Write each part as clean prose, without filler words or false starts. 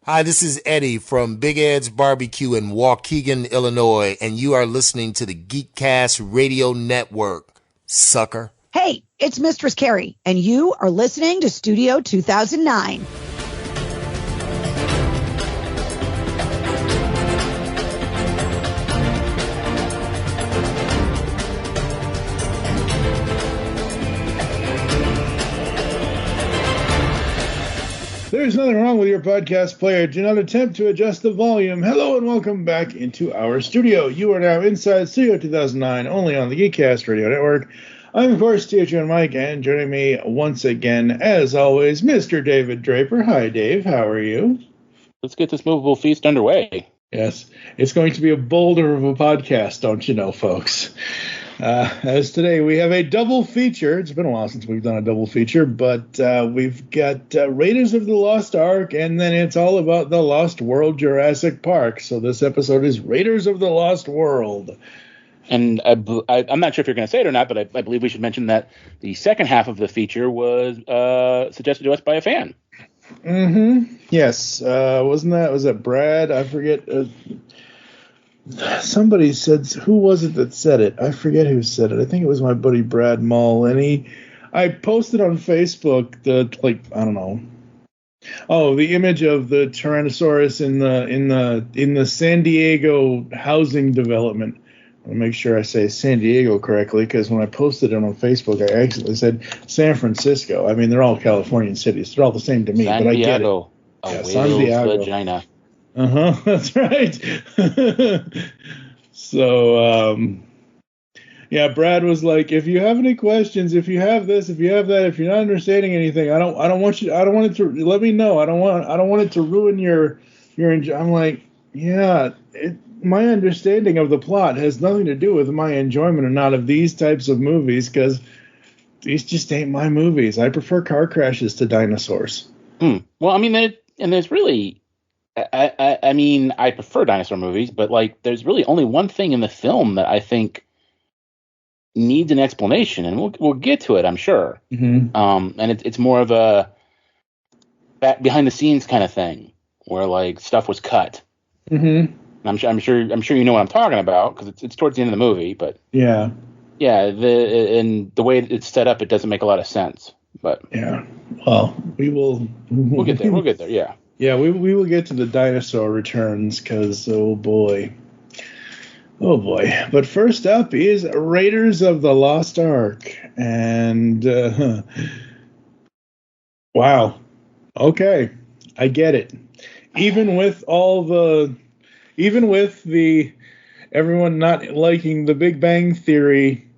Hi, this is Eddie from Big Ed's Barbecue in Waukegan, Illinois, and you are listening to the Geekcast Radio Network, sucker. Hey, it's Mistress Carrie, and you are listening to Studio 2009. There's nothing wrong with your podcast player. Do not attempt to adjust the volume. Hello and welcome back into our studio. You are now inside Studio 2009, only on the Geekcast Radio Network. I'm, of course, TFG1Mike, and joining me once again, as always, Mr. David Draper. Hi, Dave. How are you? Let's get this movable feast underway. Yes, it's going to be a boulder of a podcast, don't you know, folks? As today we have a double feature. It's been a while since we've done a double feature, but we've got Raiders of the Lost Ark, and then it's all about the Lost World Jurassic Park. So this episode is Raiders of the Lost World. And I'm not sure if you're going to say it or not, but I believe we should mention that the second half of the feature was suggested to us by a fan. Mm-hmm. Yes. Was that Brad? I forget. Somebody said, who was it that said it? I forget who said it. I think it was my buddy Brad Mull, and I posted on Facebook the image of the Tyrannosaurus in the San Diego housing development. I'll make sure I say San Diego correctly, because when I posted it on Facebook, I accidentally said San Francisco. I mean, they're all Californian cities. They're all the same to me, but I get it. San Diego, vagina. That's right. So, Brad was like, if you have any questions, if you have this, if you have that, if you're not understanding anything, I don't want it to, let me know. I don't want it to ruin your, I'm like, my understanding of the plot has nothing to do with my enjoyment or not of these types of movies, because these just ain't my movies. I prefer car crashes to dinosaurs. Well, I mean, there's really, I mean, I prefer dinosaur movies, but like, there's really only one thing in the film that I think needs an explanation, and we'll get to it, I'm sure. Mm-hmm. And it's more of a behind the scenes kind of thing, where like stuff was cut. Mm-hmm. I'm sure you know what I'm talking about, because it's towards the end of the movie, but yeah, the way it's set up, it doesn't make a lot of sense. But yeah, well, we'll get there. We'll get there. Yeah. Yeah, we will get to the dinosaur returns, because, oh boy. But first up is Raiders of the Lost Ark. And, wow. Okay, I get it. Even with everyone not liking the Big Bang Theory,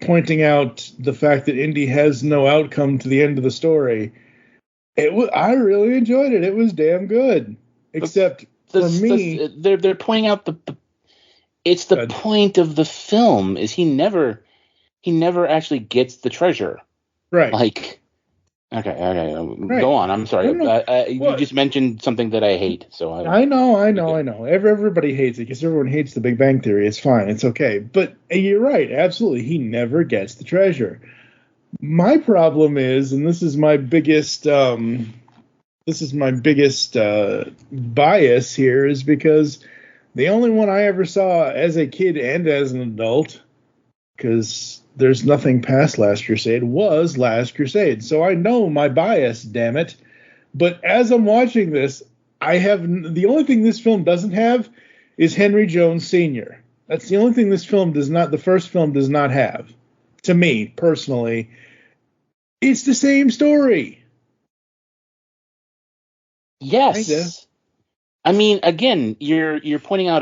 pointing out the fact that Indy has no outcome to the end of the story, I really enjoyed it. It was damn good. Except for me, they're pointing out it's the point of the film is he never actually gets the treasure. Right. Like, okay, right. Go on. I'm sorry. You just mentioned something that I hate. So I know. Everybody hates it because everyone hates the Big Bang Theory. It's fine. It's okay. But you're right. Absolutely, he never gets the treasure. My problem is, and this is my biggest bias here, is because the only one I ever saw as a kid and as an adult, because there's nothing past Last Crusade, was Last Crusade. So I know my bias, damn it. But as I'm watching this, the only thing this film doesn't have is Henry Jones Sr. That's the only thing the first film does not have. To me, personally, it's the same story. Yes. Kinda. I mean, again, you're pointing out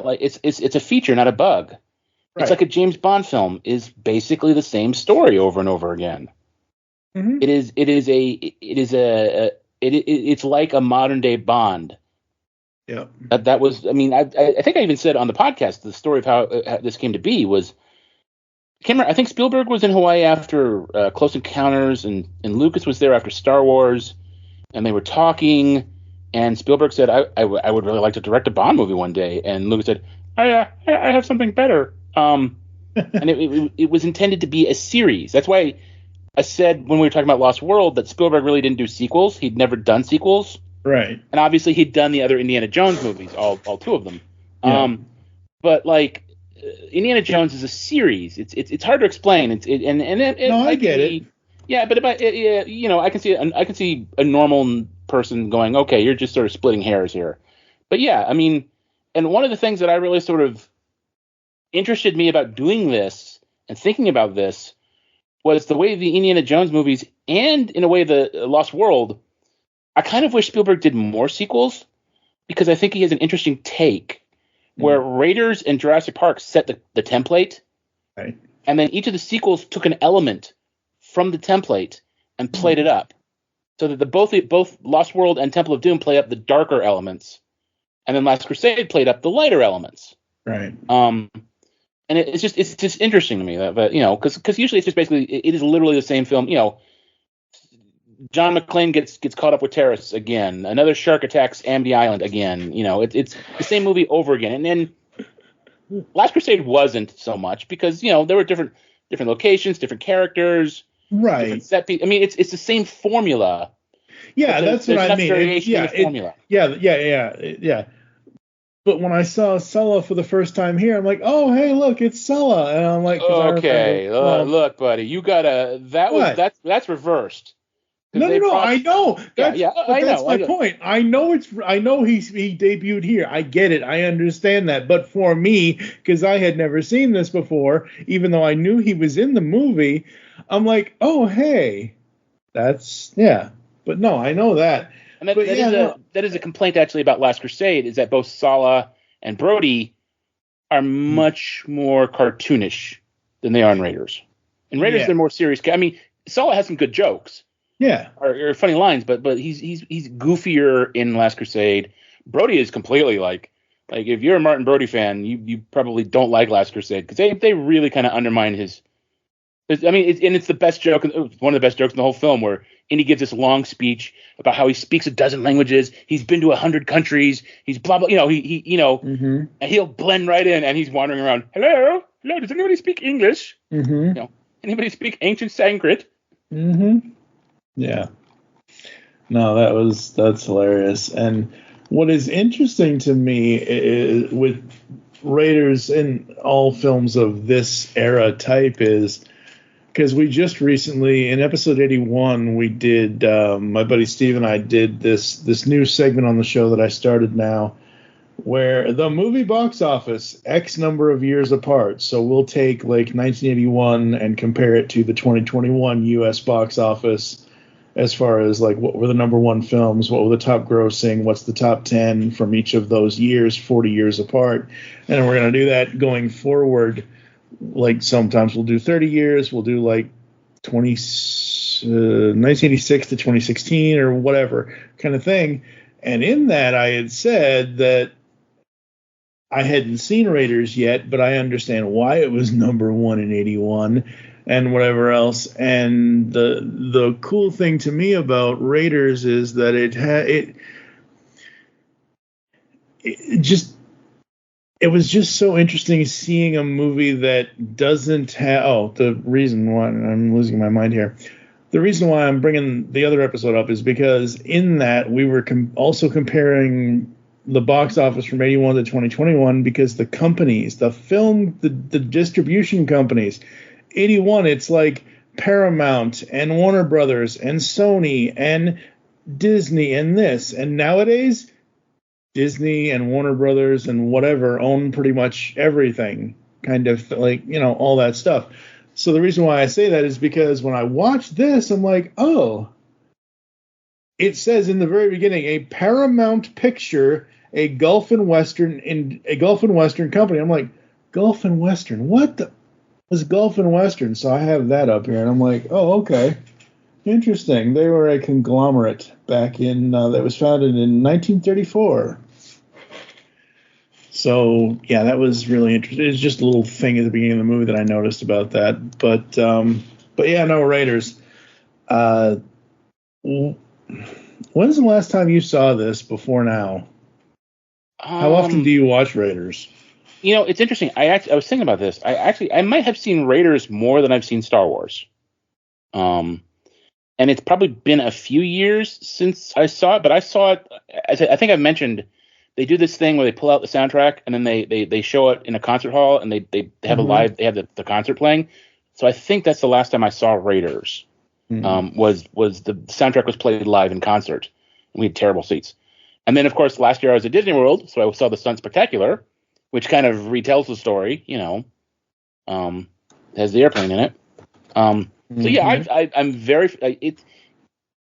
like it's a feature, not a bug. Right. It's like a James Bond film is basically the same story over and over again. Mm-hmm. It's like a modern day Bond. Yeah. That was, I mean, I think I even said on the podcast the story of how this came to be was, I think Spielberg was in Hawaii after Close Encounters, and Lucas was there after Star Wars, and they were talking, and Spielberg said, I would really like to direct a Bond movie one day, and Lucas said, I have something better. And it was intended to be a series. That's why I said when we were talking about Lost World that Spielberg really didn't do sequels. He'd never done sequels. Right. And obviously he'd done the other Indiana Jones movies, all two of them. Yeah. But like Indiana Jones is a series. It's hard to explain. No, I get it. Yeah, but I can see a normal person going, okay, you're just sort of splitting hairs here. But yeah, I mean, and one of the things that I really sort of interested me about doing this and thinking about this was the way the Indiana Jones movies and in a way the Lost World. I kind of wish Spielberg did more sequels because I think he has an interesting take where Raiders and Jurassic Park set the template. Right. And then each of the sequels took an element from the template and played it up. So that both Lost World and Temple of Doom play up the darker elements. And then Last Crusade played up the lighter elements. Right. And it's just interesting to me that because usually it's just basically it is literally the same film. John McClane gets caught up with terrorists again. Another shark attacks Amity Island again. It's the same movie over again. And then Last Crusade wasn't so much because there were different locations, different characters, right? Different set pieces. I mean, it's the same formula. Yeah, that's what I mean. Variation in the formula. Yeah. But when I saw Sulla for the first time here, I'm like, oh, hey, look, it's Sulla, and I'm like, okay, look, buddy, you gotta that's reversed. No, I know. That's my point. I know he debuted here. I get it. I understand that. But for me, because I had never seen this before, even though I knew he was in the movie, I'm like, oh, hey, yeah. But no, I know that. And that is a complaint actually about Last Crusade is that both Sala and Brody are much more cartoonish than they are in Raiders. In Raiders, they're more serious. I mean, Sala has some good jokes. Yeah, or funny lines, but he's goofier in Last Crusade. Brody is completely like if you're a Martin Brody fan, you probably don't like Last Crusade because they really kind of undermine his. I mean, it's the best joke, one of the best jokes in the whole film, where Indy gives this long speech about how he speaks a dozen languages, he's been to 100 countries, he's blah blah, and he'll blend right in, and he's wandering around. Hello, does anybody speak English? Anybody speak ancient Sanskrit? Yeah. No, that's hilarious. And what is interesting to me is, with Raiders in all films of this era type is because we just recently in episode 81 we did my buddy Steve and I did this new segment on the show that I started now where the movie box office X number of years apart. So we'll take like 1981 and compare it to the 2021 US box office. As far as like what were the number one films, what were the top grossing, what's the top 10 from each of those years, 40 years apart. And we're going to do that going forward. Like sometimes we'll do 30 years, we'll do like 1986 to 2016 or whatever kind of thing. And in that I had said that I hadn't seen Raiders yet, but I understand why it was number one in 81. And whatever else. And the cool thing to me about Raiders is that it was just so interesting seeing a movie that doesn't have. The reason why I'm losing my mind here. The reason why I'm bringing the other episode up is because in that we were also comparing the box office from 81 to 2021 because the companies, the distribution companies. 81, it's like Paramount and Warner Brothers and Sony and Disney and this. And nowadays, Disney and Warner Brothers and whatever own pretty much everything, kind of like, all that stuff. So the reason why I say that is because when I watch this, I'm like, oh, it says in the very beginning, a Paramount picture, a Gulf and Western company. I'm like, Gulf and Western, what the? Was Gulf and Western, so I have that up here, and I'm like, oh, okay, interesting. They were a conglomerate back in that was founded in 1934. So yeah, that was really interesting. It's just a little thing at the beginning of the movie that I noticed about that. But yeah, no, Raiders. When's the last time you saw this before now? How often do you watch Raiders? It's interesting. I was thinking about this. I might have seen Raiders more than I've seen Star Wars. And it's probably been a few years since I saw it, but I saw it. I think I've mentioned they do this thing where they pull out the soundtrack and then they show it in a concert hall and they have they have the concert playing. So I think that's the last time I saw Raiders. Was the soundtrack was played live in concert. And we had terrible seats. And then of course last year I was at Disney World, so I saw the Stunt Spectacular, which kind of retells the story. Has the airplane in it. So yeah, I'm very. It's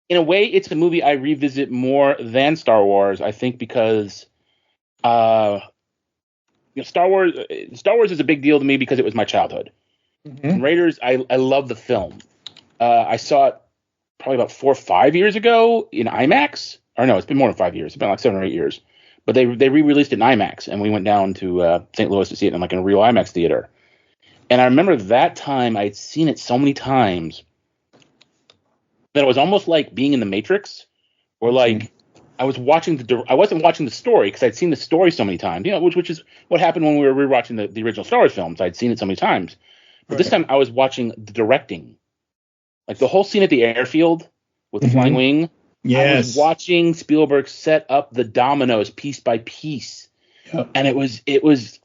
in a way, it's a movie I revisit more than Star Wars. I think because, Star Wars is a big deal to me because it was my childhood. And Raiders, I love the film. I saw it probably about 4 or 5 years ago in IMAX. Or no, it's been more than 5 years. It's been like 7 or 8 years. But they re-released it in IMAX, and we went down to St. Louis to see it in a real IMAX theater. And I remember that time I had seen it so many times that it was almost like being in the Matrix, or like I was watching I wasn't watching the story because I'd seen the story so many times, which is what happened when we were rewatching the original Star Wars films. I'd seen it so many times, but this time I was watching the directing, like the whole scene at the airfield with the flying wing. Yes. I was watching Spielberg set up the dominoes piece by piece, and it was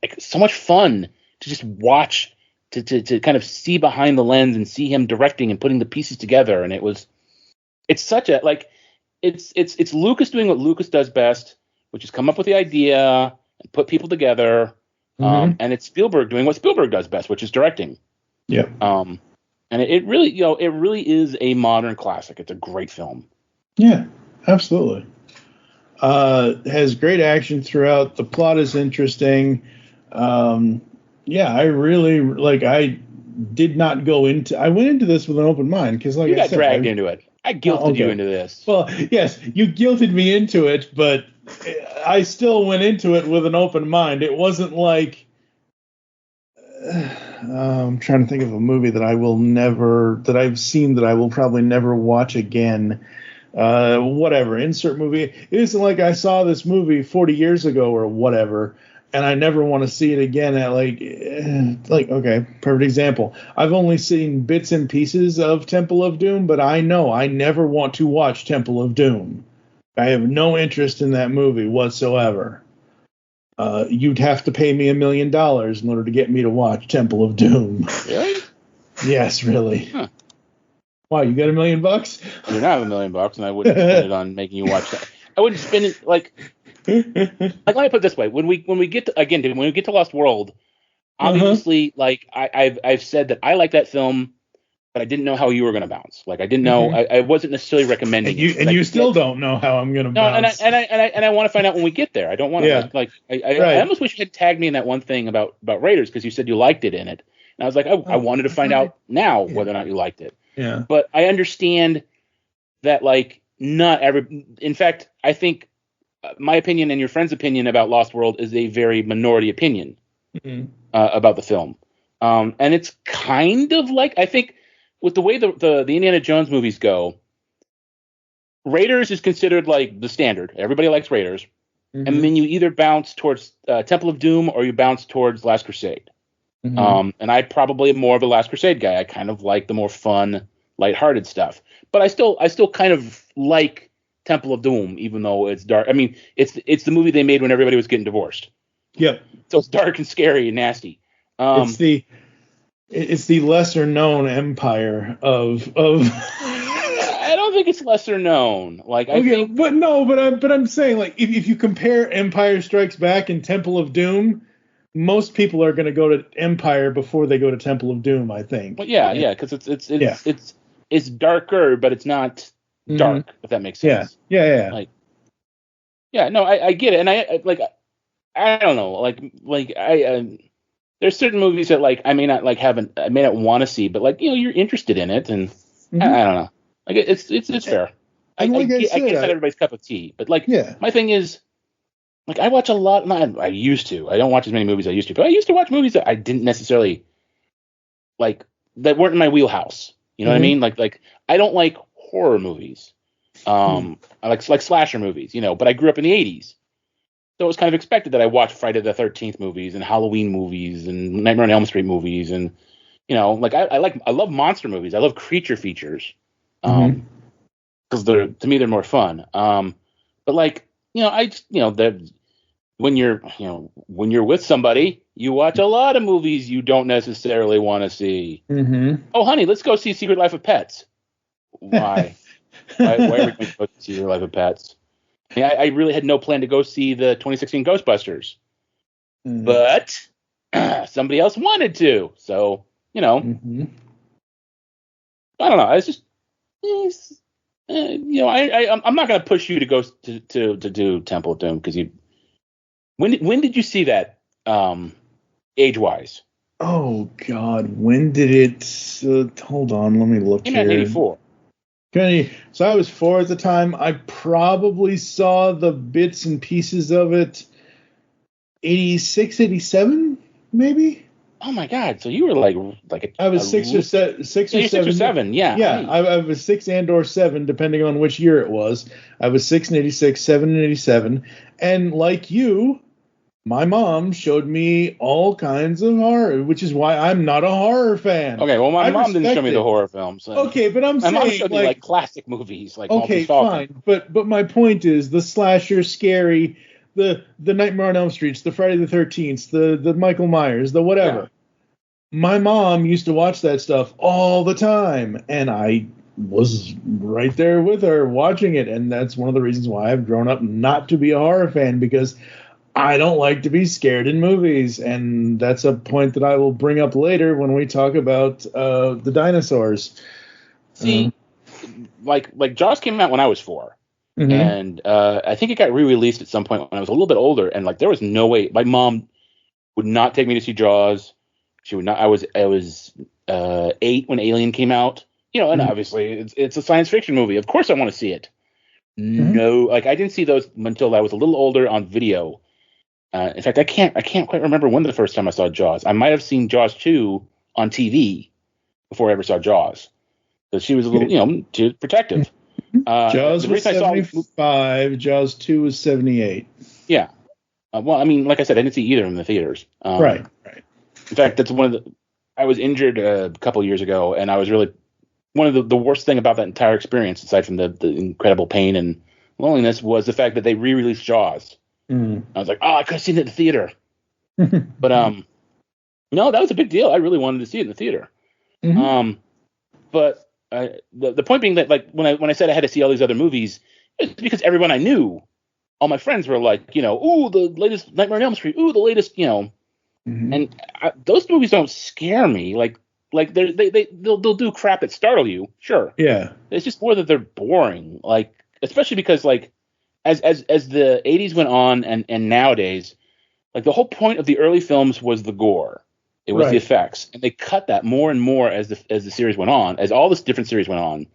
like so much fun to just watch. To kind of see behind the lens and see him directing and putting the pieces together. And it's such a, it's Lucas doing what Lucas does best, which is come up with the idea and put people together. And it's Spielberg doing what Spielberg does best, which is directing. Yeah. And it really, it really is a modern classic. It's a great film. Yeah, absolutely. Has great action throughout. The plot is interesting. Yeah, I really I did not go into. I went into this with an open mind because, you got dragged into it. I guilted you into this. Well, yes, you guilted me into it, but I still went into it with an open mind. It wasn't like I'm trying to think of a movie that I've seen that I will probably never watch again. Whatever, insert movie. It isn't like I saw this movie 40 years ago or whatever, and I never want to see it again. At okay, perfect example. I've only seen bits and pieces of Temple of Doom, but I know I never want to watch Temple of Doom. I have no interest in that movie whatsoever. You'd have to pay me $1 million in order to get me to watch Temple of Doom. Really? Yes, really. Huh. Wow, you got $1 million? I do not have $1 million, and I wouldn't spend it on making you watch that. I wouldn't spend it like let me put it this way: when we get to Lost World, obviously, I've said that I like that film, but I didn't know how you were going to bounce. Like I didn't know, I wasn't necessarily recommending. And you still don't know how I'm going to bounce. And I want to find out when we get there. I don't want to I almost wish you had tagged me in that one thing about Raiders because you said you liked it in it, and I was like, I wanted to find out now whether or not you liked it. Yeah. But I understand that not every. In fact, I think my opinion and your friend's opinion about Lost World is a very minority opinion about the film. And it's kind of I think with the way the Indiana Jones movies go, Raiders is considered the standard. Everybody likes Raiders. And then you either bounce towards Temple of Doom or you bounce towards Last Crusade. And I probably am more of a Last Crusade guy. I kind of like the more fun, lighthearted stuff. But I still kind of like Temple of Doom, even though it's dark. I mean, it's the movie they made when everybody was getting divorced. Yep. So it's dark and scary and nasty. It's the lesser known empire of I don't think it's lesser known. But I'm saying if you compare Empire Strikes Back and Temple of Doom, most people are going to go to Empire before they go to Temple of Doom, I think. Well, yeah, because it's darker, but it's not dark, if that makes sense. Yeah. I get it, and I don't know, there's certain movies that I may not I may not want to see, but you're interested in it, and I don't know, it's fair. I guess not everybody's cup of tea, but my thing is. I watch a lot. I used to. I don't watch as many movies as I used to. But I used to watch movies that I didn't necessarily that weren't in my wheelhouse. You know what I mean? I don't like horror movies. I like slasher movies. But I grew up in the '80s, so it was kind of expected that I watch Friday the 13th movies and Halloween movies and Nightmare on Elm Street movies and like I love monster movies. I love creature features. Because to me they're more fun. But like, I just, when you're with somebody, you watch a lot of movies you don't necessarily want to see. Oh, honey, let's go see Secret Life of Pets. Why? why are we going to go see Secret Life of Pets? I really had no plan to go see the 2016 Ghostbusters, but somebody else wanted to. So, I don't know. It's just, I'm not going to push you to go to do Temple of Doom because when did you see that age wise? Oh God, when did it? Hold on, let me look Came here. out in '84. So I was 4 at the time. I probably saw the bits and pieces of it 86, 87, maybe. Oh my God! So you were like I was 6 or 7. 6 or 7. Yeah. Yeah, I was 6 and or 7, depending on which year it was. I was 6 in '86, 7 in '87, and like you, my mom showed me all kinds of horror, which is why I'm not a horror fan. Okay, well, my mom didn't show me the horror films. Okay, but I'm saying my mom showed me like classic movies, like okay, Maltese Falcon. fine, but my point is the slasher, scary, the Nightmare on Elm Streets, the Friday the 13th, the Michael Myers, the whatever. Yeah. My mom used to watch that stuff all the time, and I was right there with her watching it, and that's one of the reasons why I've grown up not to be a horror fan, because I don't like to be scared in movies, and that's a point that I will bring up later when we talk about the dinosaurs. See, like Jaws came out when I was 4, and I think it got re-released at some point when I was a little bit older, and like there was no way my mom would not take me to see Jaws. She would not. I was 8 when Alien came out, and obviously it's a science fiction movie. Of course I want to see it. No, like I didn't see those until I was a little older on video. In fact, I can't quite remember when the first time I saw Jaws. I might have seen Jaws 2 on TV before I ever saw Jaws. So she was a little, too protective. Jaws was 75. Jaws 2 was 78. Yeah. Well, I mean, like I said, I didn't see either in the theaters. Right. In fact, that's I was injured a couple years ago, and I was really one of the worst thing about that entire experience, aside from the incredible pain and loneliness, was the fact that they re-released Jaws. I was like, I could have seen it in the theater. But no, that was a big deal. I really wanted to see it in the theater. But the point being that, like, when I said I had to see all these other movies, it's because everyone I knew, all my friends were like, ooh, the latest Nightmare on Elm Street, ooh, the latest, and those movies don't scare me. Like they'll do crap that startle you, sure. Yeah. It's just more that they're boring. Like, especially because like as the 80s went on and nowadays, like the whole point of the early films was the gore. It was the effects, and they cut that more and more as the series went on, as all this different series went on.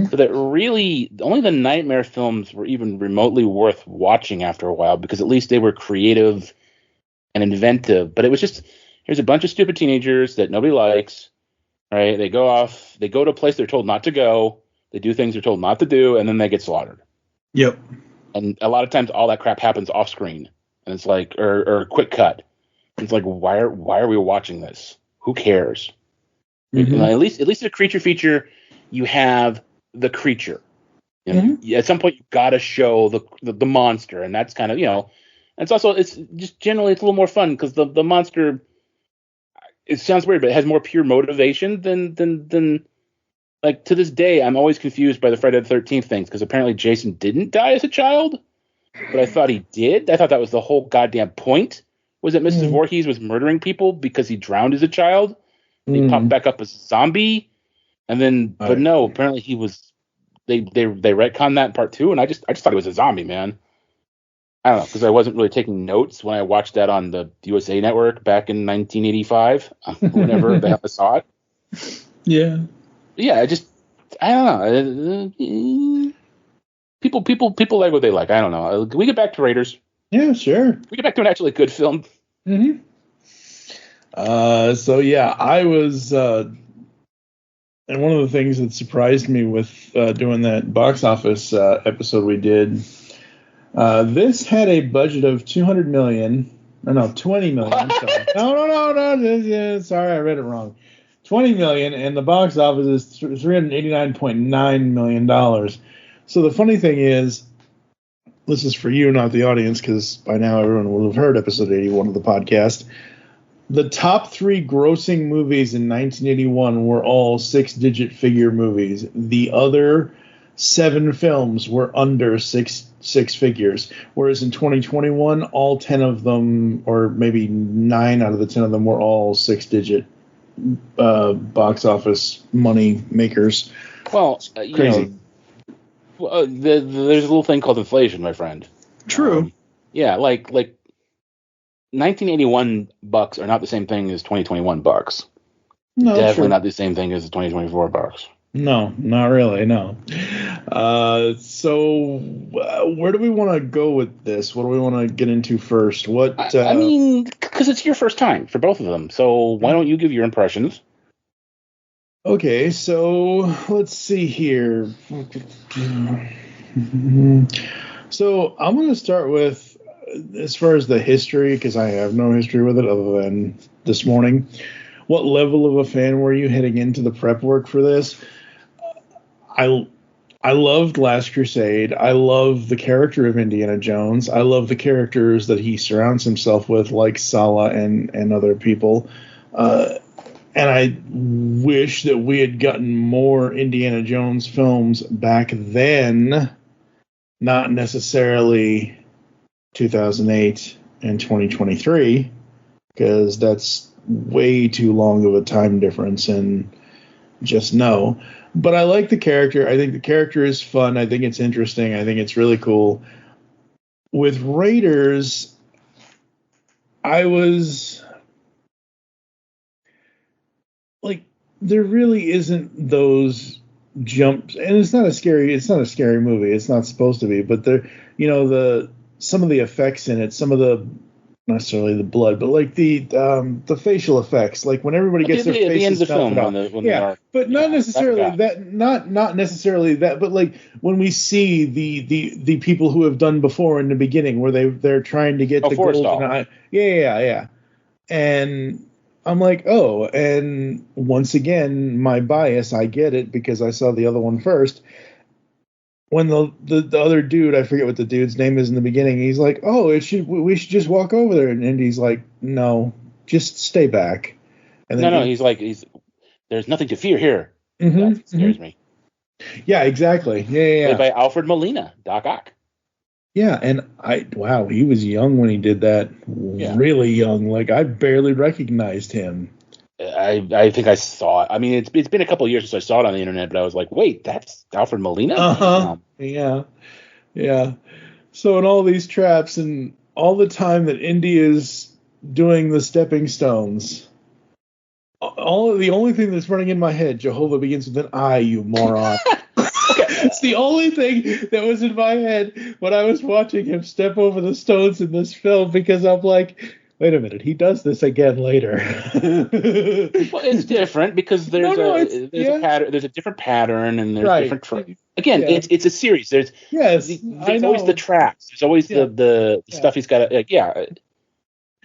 So that really only the Nightmare films were even remotely worth watching after a while, because at least they were creative and inventive. But it was just, here's a bunch of stupid teenagers that nobody likes, right? They go to a place they're told not to go. They do things they're told not to do, and then they get slaughtered. Yep. And a lot of times all that crap happens off screen, and it's like, or a quick cut. It's like, why are we watching this? Who cares? At least in a creature feature, you have the creature. At some point, you got to show the monster, and that's kind of it's also, it's just generally it's a little more fun because the monster. It sounds weird, but it has more pure motivation than like, to this day, I'm always confused by the Friday the 13th things, because apparently Jason didn't die as a child, but I thought he did. I thought that was the whole goddamn point, was that Mrs. Voorhees was murdering people because he drowned as a child. And he popped back up as a zombie, and then, but no, apparently he was. They retconned that in part 2, and I just thought he was a zombie, man. I don't know, because I wasn't really taking notes when I watched that on the USA Network back in 1985, whenever the hell I saw it. Yeah. Yeah, I don't know. People like what they like. I don't know. Can we get back to Raiders? Yeah, sure. We get back to an actually good film. So yeah, I was, and one of the things that surprised me with doing that box office episode we did, this had a budget of 200 million. No, 20 million. I'm sorry. No. Sorry, I read it wrong. $20 million, and the box office is $389.9 million. So the funny thing is, this is for you, not the audience, because by now everyone will have heard episode 81 of the podcast. The top 3 grossing movies in 1981 were all 6-digit figure movies. The other 7 films were under six figures, whereas in 2021, all 10 of them, or maybe 9 out of the 10 of them, were all 6-digit box office money makers. Well, crazy. There's a little thing called inflation, my friend. True. Yeah, like 1981 bucks are not the same thing as 2021 bucks. No, definitely not the same thing as the 2024 bucks. No, not really. No. So where do we want to go with this? What do we want to get into first? I mean, because it's your first time for both of them. So why don't you give your impressions? Okay, so let's see here. So I'm going to start with, as far as the history, because I have no history with it other than this morning. What level of a fan were you heading into the prep work for this? I loved Last Crusade. I love the character of Indiana Jones. I love the characters that he surrounds himself with, like Sala and other people. And I wish that we had gotten more Indiana Jones films back then, not necessarily 2008 and 2023, because that's way too long of a time difference, and just no. But I like the character. I think the character is fun. I think it's interesting. I think it's really cool. With Raiders, I was like, there really isn't those jumps, and it's not a scary movie. It's not supposed to be, but there, some of the effects in it, some of the, not necessarily the blood, but like the facial effects, like when everybody gets their faces the end of the film, but not necessarily that, not necessarily that, but like when we see the people who have done before in the beginning, where they're trying to get the golden eye, yeah, and I'm like, oh, and once again, my bias, I get it because I saw the other one first. When the other dude, I forget what the dude's name is in the beginning, he's like, oh, we should just walk over there, and he's like, no, just stay back. And then he's like, there's nothing to fear here. That scares me. Yeah, exactly. Yeah. Played by Alfred Molina, Doc Ock. Yeah, and he was young when he did that. Yeah. Really young. Like, I barely recognized him. I think I saw it. I mean, it's been a couple of years since I saw it on the internet, but I was like, wait, that's Alfred Molina? Uh-huh. Yeah. So in all these traps and all the time that Indy is doing the stepping stones, the only thing that's running in my head, Jehovah begins with an I, you moron. It's the only thing that was in my head when I was watching him step over the stones in this film, because I'm like, wait a minute, he does this again later. Well, it's different because there's a pattern. There's a different pattern, and there's different. Again, it's a series. There's always the traps. There's always the stuff he's got to.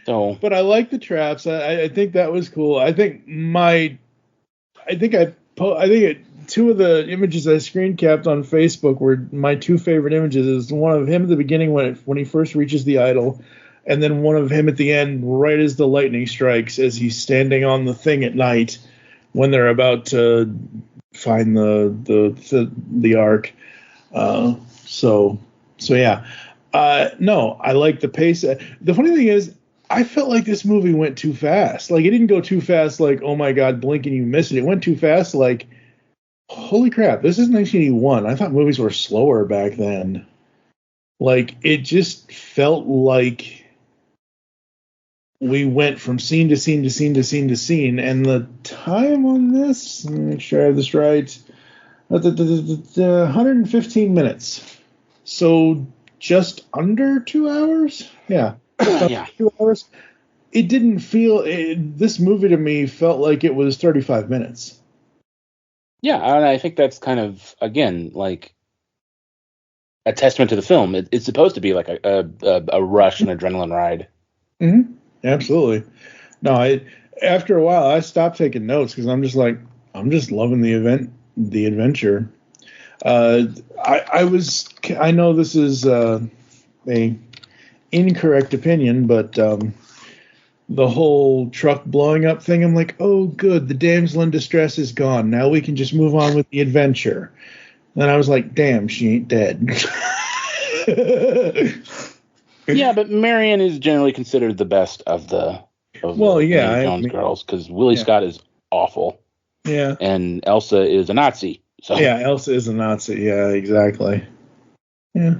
So, but I like the traps. I think that was cool. I think two of the images I screen capped on Facebook were my two favorite images. Is one of him at the beginning when he first reaches the idol, and then one of him at the end, right as the lightning strikes, as he's standing on the thing at night when they're about to find the ark. So yeah. No, I like the pace. The funny thing is, I felt like this movie went too fast. Like, it didn't go too fast, like, oh my God, blink and you miss it. It went too fast, like, holy crap, this is 1981. I thought movies were slower back then. Like, it just felt like we went from scene to scene to scene to scene to scene, and the time on this, let me make sure I have this right, 115 minutes. So just under 2 hours? Yeah. Yeah. 2 hours. It didn't feel, this movie to me felt like it was 35 minutes. Yeah, and I think that's kind of, again, like a testament to the film. It's supposed to be like a rush and adrenaline ride. Mm-hmm. Absolutely. No, After a while, I stopped taking notes because I'm just like, I'm just loving the adventure. I know this is a incorrect opinion, but the whole truck blowing up thing, I'm like, oh, good, the damsel in distress is gone. Now we can just move on with the adventure. Then I was like, damn, she ain't dead. Yeah, but Marion is generally considered the best of the Indiana Jones girls because Willie Scott is awful. Yeah. And Elsa is a Nazi. So yeah, Elsa is a Nazi. Yeah, exactly. Yeah.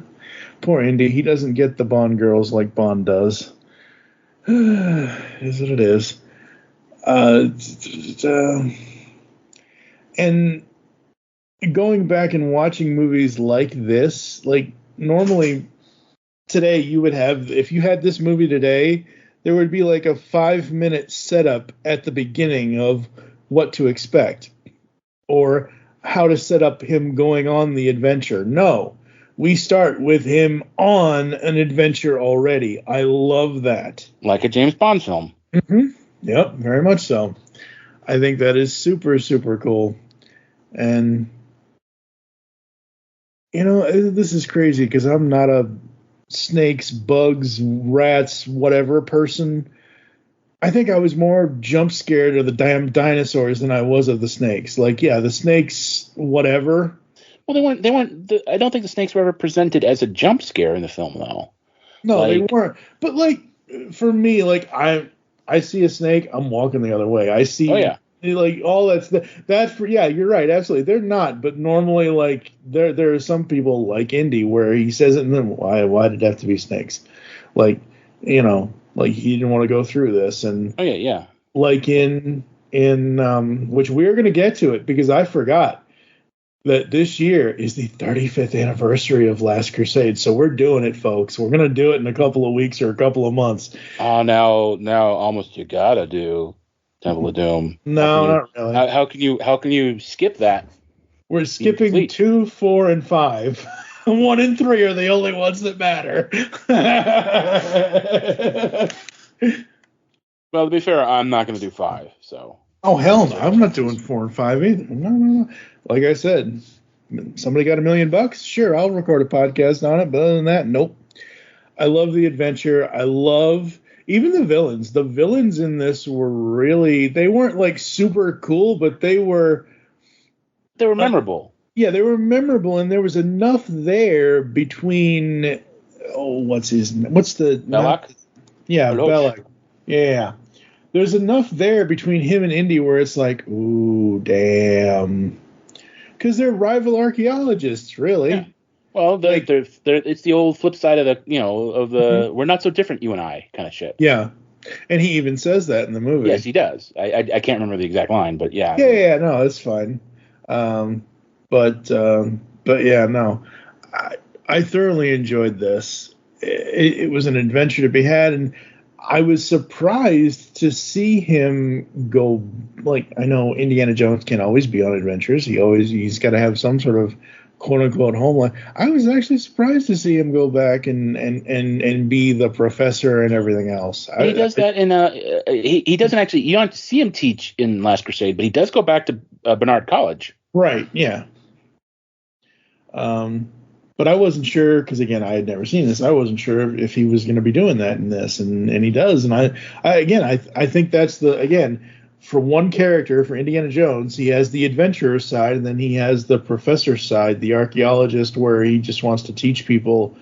Poor Indy. He doesn't get the Bond girls like Bond does. Is what it is. And going back and watching movies like this, like normally today you would have, if you had this movie today, there would be like a 5-minute setup at the beginning of what to expect or how to set up him going on the adventure. No, we start with him on an adventure already. I love that. Like a James Bond film. Mm-hmm. Yep, very much so. I think that is super, super cool. And, you know, this is crazy because I'm not a snakes, bugs, rats, whatever person. I think I was more jump scared of the damn dinosaurs than I was of the snakes. Like, yeah, the snakes, whatever. Well, they weren't. I don't think the snakes were ever presented as a jump scare in the film, though. No, they weren't. But like, for me, like I see a snake, I'm walking the other way. I see, like all that's for, yeah, you're right, absolutely. They're not, but normally, like there are some people like Indy where he says it, and then why did it have to be snakes? Like, you know, like he didn't want to go through this, and like in which we're gonna get to it because I forgot that this year is the 35th anniversary of Last Crusade. So we're doing it, folks. We're going to do it in a couple of weeks or a couple of months. Oh, now almost you got to do Temple of Doom. No, not really. How can you skip that? We're skipping 2, 4, and 5. 1 and 3 are the only ones that matter. Well, to be fair, I'm not going to do 5, so. Oh, hell no. I'm not doing 4 and 5 either. No. Like I said, somebody got $1 million? Sure, I'll record a podcast on it. But other than that, nope. I love the adventure. I love even the villains. The villains in this were really, they weren't like super cool, but they were memorable. Yeah, they were memorable, and there was enough there between, what's the Belloc? Belloc. Yeah. There's enough there between him and Indy where it's like, ooh, damn. Because they're rival archaeologists, really. Yeah. Well, it's the old flip side of the we're not so different, you and I, kind of shit. Yeah, and he even says that in the movie. Yes, he does. I can't remember the exact line, but yeah. Yeah, no, it's fine. But yeah, no, I thoroughly enjoyed this. It was an adventure to be had, and I was surprised to see him go, like, I know Indiana Jones can't always be on adventures. He's got to have some sort of quote unquote home life. I was actually surprised to see him go back and be the professor and everything else. He does that in he doesn't actually, you don't see him teach in Last Crusade, but he does go back to Bernard College. Right. Yeah. But I wasn't sure because, again, I had never seen this. I wasn't sure if he was going to be doing that in this, and he does. And I think that's for one character, for Indiana Jones, he has the adventurer side, and then he has the professor side, the archaeologist, where he just wants to teach people,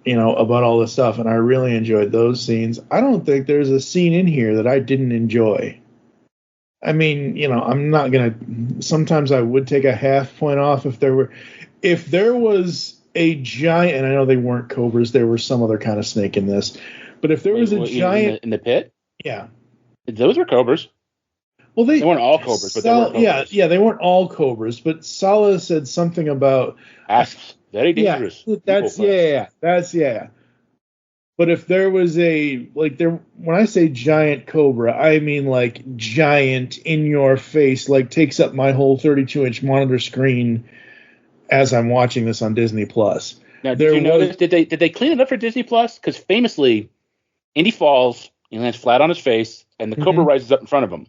about all this stuff. And I really enjoyed those scenes. I don't think there's a scene in here that I didn't enjoy. I mean, I'm not going to, sometimes I would take a half point off if there was a giant, and I know they weren't cobras, there was some other kind of snake in this, but if there was a giant in the pit, yeah, those were cobras. Well, they weren't all cobras, but they were cobras. Yeah, they weren't all cobras, but Sala said something about asps, very dangerous. Yeah, that's. But if there was when I say giant cobra, I mean like giant in your face, like takes up my whole 32-inch monitor screen as I'm watching this on Disney Plus. Now, did you notice? Did they clean it up for Disney Plus? Because famously, Indy falls, he lands flat on his face, and the cobra rises up in front of him.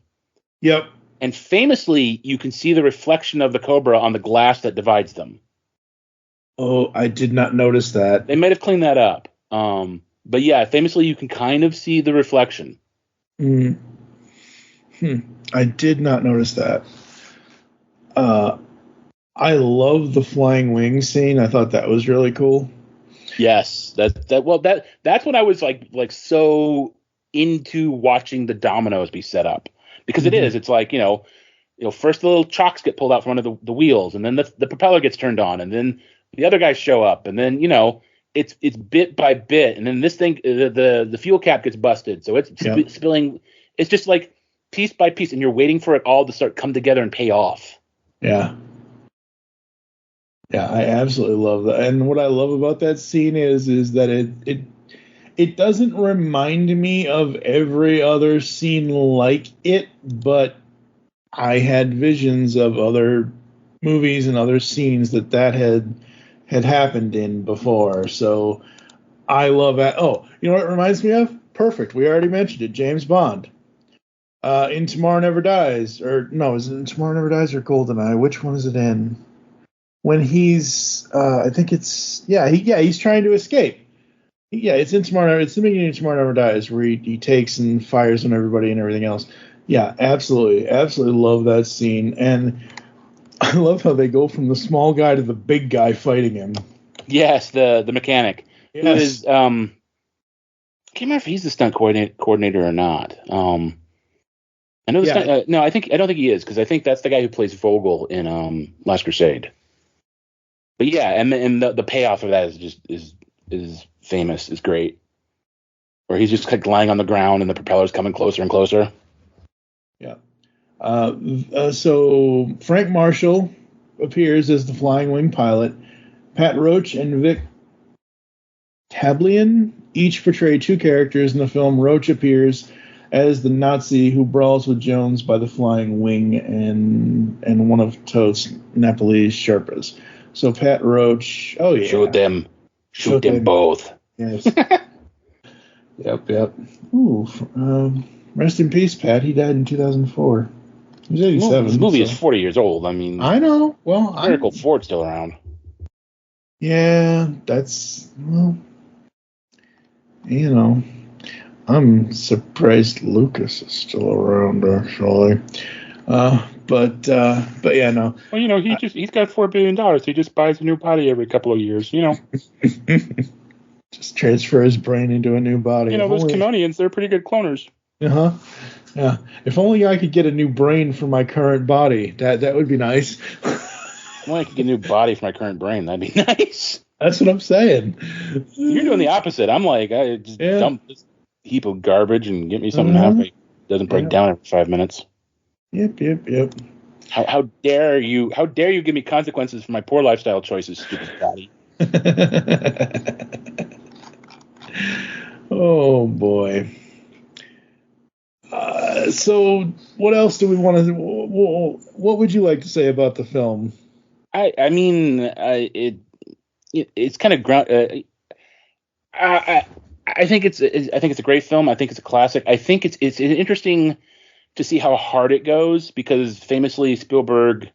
Yep. And famously, you can see the reflection of the cobra on the glass that divides them. Oh, I did not notice that. They might have cleaned that up. But yeah, famously, you can kind of see the reflection. I did not notice that. I love the flying wing scene. I thought that was really cool. Yes, that's what I was like so into watching the dominoes be set up, because it's like, first the little chocks get pulled out from under the wheels, and then the propeller gets turned on, and then the other guys show up, and then it's bit by bit, and then this thing, the fuel cap gets busted, so it's spilling. It's just like piece by piece, and you're waiting for it all to start come together and pay off. Yeah. Yeah, I absolutely love that. And what I love about that scene is that it doesn't remind me of every other scene like it, but I had visions of other movies and other scenes that had happened in before. So I love that. Oh, you know what it reminds me of? Perfect. We already mentioned it. James Bond. In Tomorrow Never Dies. Or no, is it in Tomorrow Never Dies or GoldenEye? Which one is it in? When he's, I think it's, he's trying to escape. Yeah, it's in Tomorrow. It's the beginning of Tomorrow Never Dies, where he takes and fires on everybody and everything else. Yeah, absolutely love that scene, and I love how they go from the small guy to the big guy fighting him. Yes, the mechanic, who is, I can't remember if he's the stunt coordinator or not. I know the stunt. No, I don't think he is, because I think that's the guy who plays Vogel in Last Crusade. But yeah, and the payoff of that is famous, is great. Where he's just like lying on the ground and the propeller's coming closer and closer. Yeah. So Frank Marshall appears as the flying wing pilot. Pat Roach and Vic Tablian each portray two characters in the film. Roach appears as the Nazi who brawls with Jones by the flying wing and one of Toad's Nepalese Sherpas. So Pat Roach, shoot them both. Yes. Yep. Ooh, rest in peace, Pat. He died in 2004. He was 87. This movie is 40 years old. I mean, I know. Well, Miracle Ford's still around. Yeah, I'm surprised Lucas is still around, actually. But yeah, no. Well, he's got $4 billion. He just buys a new body every couple of years, Just transfer his brain into a new body. Those Canonians, they're pretty good cloners. Uh-huh. Yeah. If only I could get a new brain for my current body. That would be nice. If only I could get a new body for my current brain. That'd be nice. That's what I'm saying. You're doing the opposite. I'm like, I just dump this heap of garbage and get me something that doesn't break down every 5 minutes. Yep. How dare you give me consequences for my poor lifestyle choices, stupid daddy. Oh boy. So what else do we want to? What would you like to say about the film? I mean, it's kind of ground. I think it's a great film. I think it's a classic. I think it's interesting to see how hard it goes, because famously Spielberg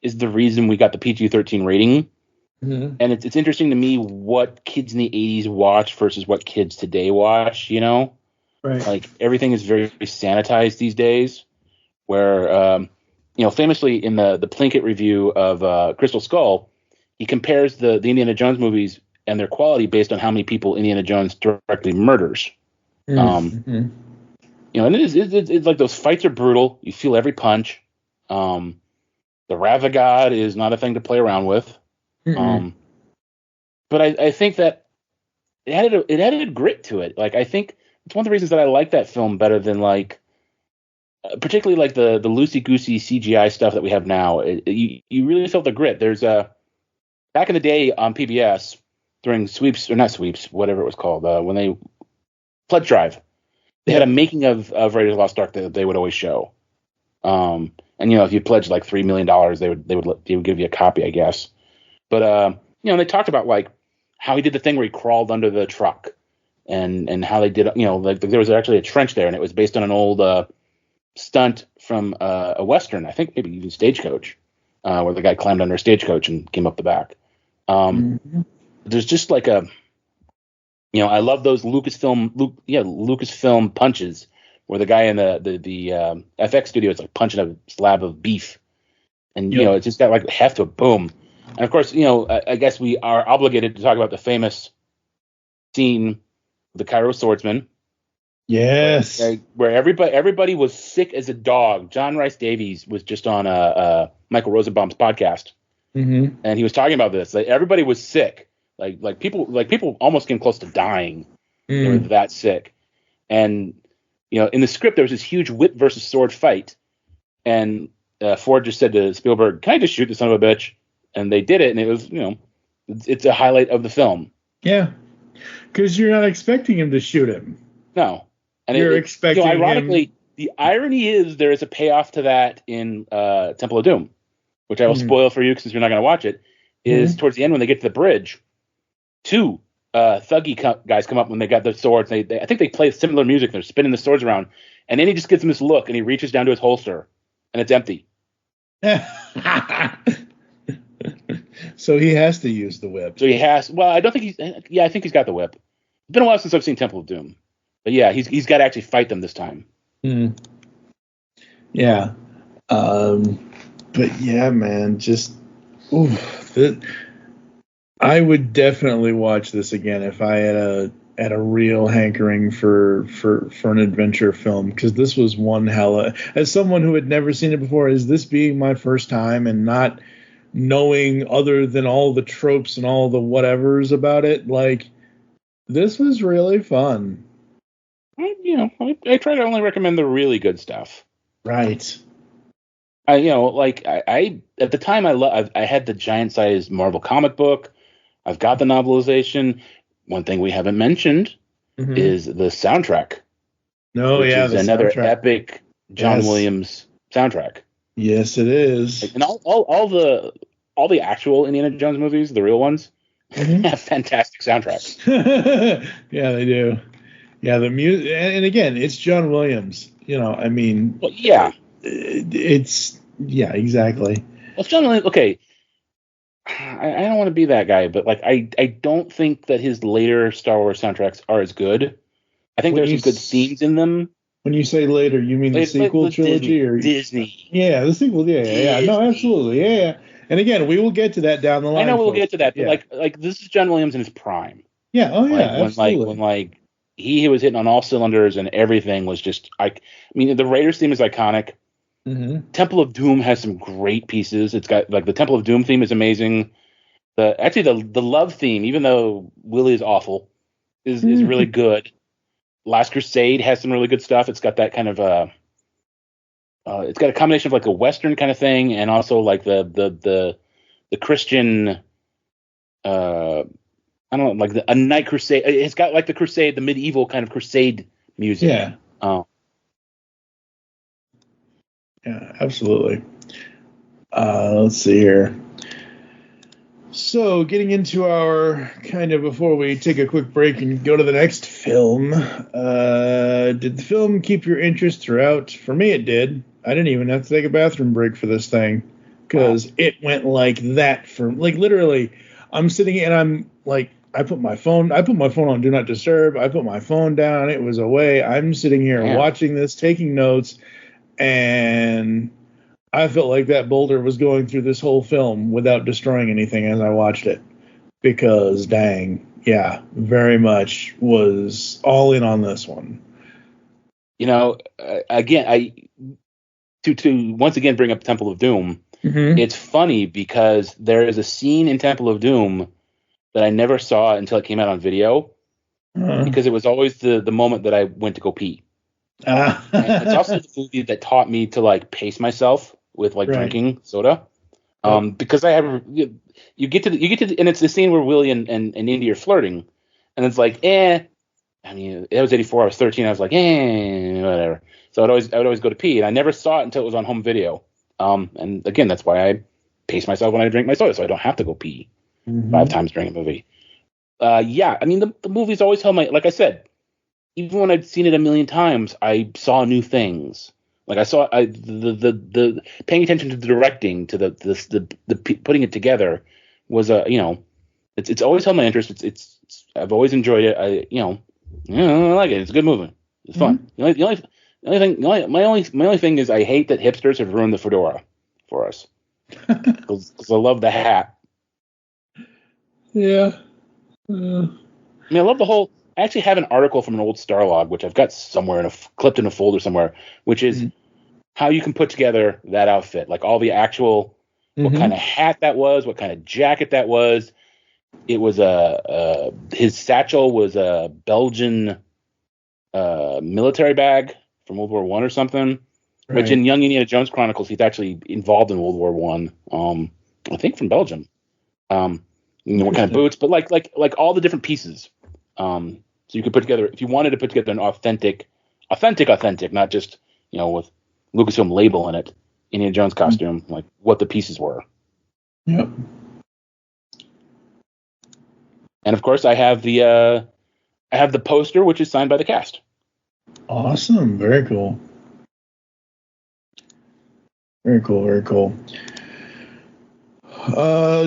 is the reason we got the PG-13 rating. Mm-hmm. And it's interesting to me what kids in the 80s watch versus what kids today watch, Right. Like everything is very sanitized these days, where, famously in the Plinkett review of Crystal Skull, he compares the Indiana Jones movies and their quality based on how many people Indiana Jones directly murders. Mm-hmm. And it's like those fights are brutal. You feel every punch. The Wrath of God is not a thing to play around with. Mm-hmm. But I think that it added a grit to it. Like, I think it's one of the reasons that I like that film better than particularly like the loosey-goosey CGI stuff that we have now. You really felt the grit. There's back in the day on PBS during sweeps, or not sweeps, whatever it was called, when they Pledge Drive. They had a making of Raiders of the Lost Ark that they would always show. And if you pledged like $3 million, they would give you a copy, I guess. But they talked about like how he did the thing where he crawled under the truck and how they did, like there was actually a trench there, and it was based on an old stunt from a Western, I think maybe even Stagecoach, where the guy climbed under a stagecoach and came up the back. There's just like I love those Lucasfilm punches where the guy in the FX studio is like punching a slab of beef, and it's just got like heft to a boom. And of course, I guess we are obligated to talk about the famous scene, the Cairo Swordsman. Yes, where everybody was sick as a dog. John Rice Davies was just on Michael Rosenbaum's podcast, and he was talking about this. Like everybody was sick. Like people almost came close to dying. They were that sick. And in the script there was this huge whip versus sword fight, and Ford just said to Spielberg, "Can I just shoot the son of a bitch?" And they did it, and it was it's a highlight of the film. Yeah, because you're not expecting him to shoot him. No. And you're expecting ironically, him... the irony is there is a payoff to that in Temple of Doom, which I will spoil for you since you're not going to watch it, is towards the end when they get to the bridge, two thuggy guys come up when they got their swords. I think they play similar music. They're spinning the swords around, and then he just gives him this look, and he reaches down to his holster, and it's empty. So he has to use the whip. So he has. Well, I don't think I think he's got the whip. It's been a while since I've seen Temple of Doom. But yeah, he's got to actually fight them this time. Yeah. But yeah, man, just I would definitely watch this again if I had a real hankering for an adventure film, because this was one as someone who had never seen it before, as this being my first time and not knowing other than all the tropes and all the whatevers about it, like this was really fun. I try to only recommend the really good stuff. Right. I at the time I had the giant sized Marvel comic book. I've got the novelization. One thing we haven't mentioned is the soundtrack. Oh yeah, is another epic John Williams soundtrack. Yes, it is. And all the actual Indiana Jones movies, the real ones, have fantastic soundtracks. Yeah, they do. Yeah, the music, and again, it's John Williams. I mean, well, yeah, it's exactly. Well, John Williams. Okay, I don't want to be that guy, but like I don't think that his later Star Wars soundtracks are as good. I think there's some good themes in them. When you say later, you mean the sequel trilogy or Disney? Yeah, the sequel. Yeah. No, absolutely. Yeah. And again, we will get to that down the line. I know we'll get to that, but like this is John Williams in his prime. Yeah. Oh yeah. Absolutely. When he was hitting on all cylinders and everything was just the Raiders theme is iconic. Temple of Doom has some great pieces. It's got the Temple of Doom theme is amazing. The love theme, even though Willie is awful, is really good. Last Crusade has some really good stuff. It's got that kind of it's got a combination of like a Western kind of thing and also like the Christian I don't know, like a night crusade. It's got like the crusade, the medieval kind of crusade music. Yeah. Yeah, absolutely. Let's see here. So, getting into our kind of before we take a quick break and go to the next film, did the film keep your interest throughout? For me, it did. I didn't even have to take a bathroom break for this thing because it went like that for literally. I'm sitting and I'm like, I put my phone on Do Not Disturb. I put my phone down. It was away. I'm sitting here watching this, taking notes, and I felt like that boulder was going through this whole film without destroying anything as I watched it. Because, dang, yeah, very much was all in on this one. Again, to once again bring up Temple of Doom, it's funny because there is a scene in Temple of Doom that I never saw until it came out on video, because it was always the moment that I went to go pee. And it's also the movie that taught me to pace myself with drinking soda, because I have you get to and it's the scene where Willie and Indy are flirting, and it's like I mean, it was 1984. I was 13. I was like whatever. So I would always go to pee, and I never saw it until it was on home video. And again, that's why I pace myself when I drink my soda, so I don't have to go pee 5 times during a movie. Yeah, I mean, the movie's always held like I said, even when I'd seen it a million times, I saw new things. Like the paying attention to the directing, to the putting it together was it's always held my interest. It's I've always enjoyed it. I like it. It's a good movie. It's fun. My only thing is I hate that hipsters have ruined the fedora for us because I love the hat. Yeah. I mean, I love the whole. I actually have an article from an old Starlog, which I've got somewhere clipped in a folder somewhere, which is how you can put together that outfit, like all the actual, what kind of hat that was, what kind of jacket that was. It was his satchel was a Belgian military bag from World War I or something. Right. Which in Young Indiana Jones Chronicles, he's actually involved in World War I. I think from Belgium. What kind of boots, but like all the different pieces. So you could put together, if you wanted to put together an authentic, not just, with Lucasfilm label in it, Indiana Jones costume, like what the pieces were. Yep. And of course I have the poster, which is signed by the cast. Awesome. Very cool. Very cool. Very cool.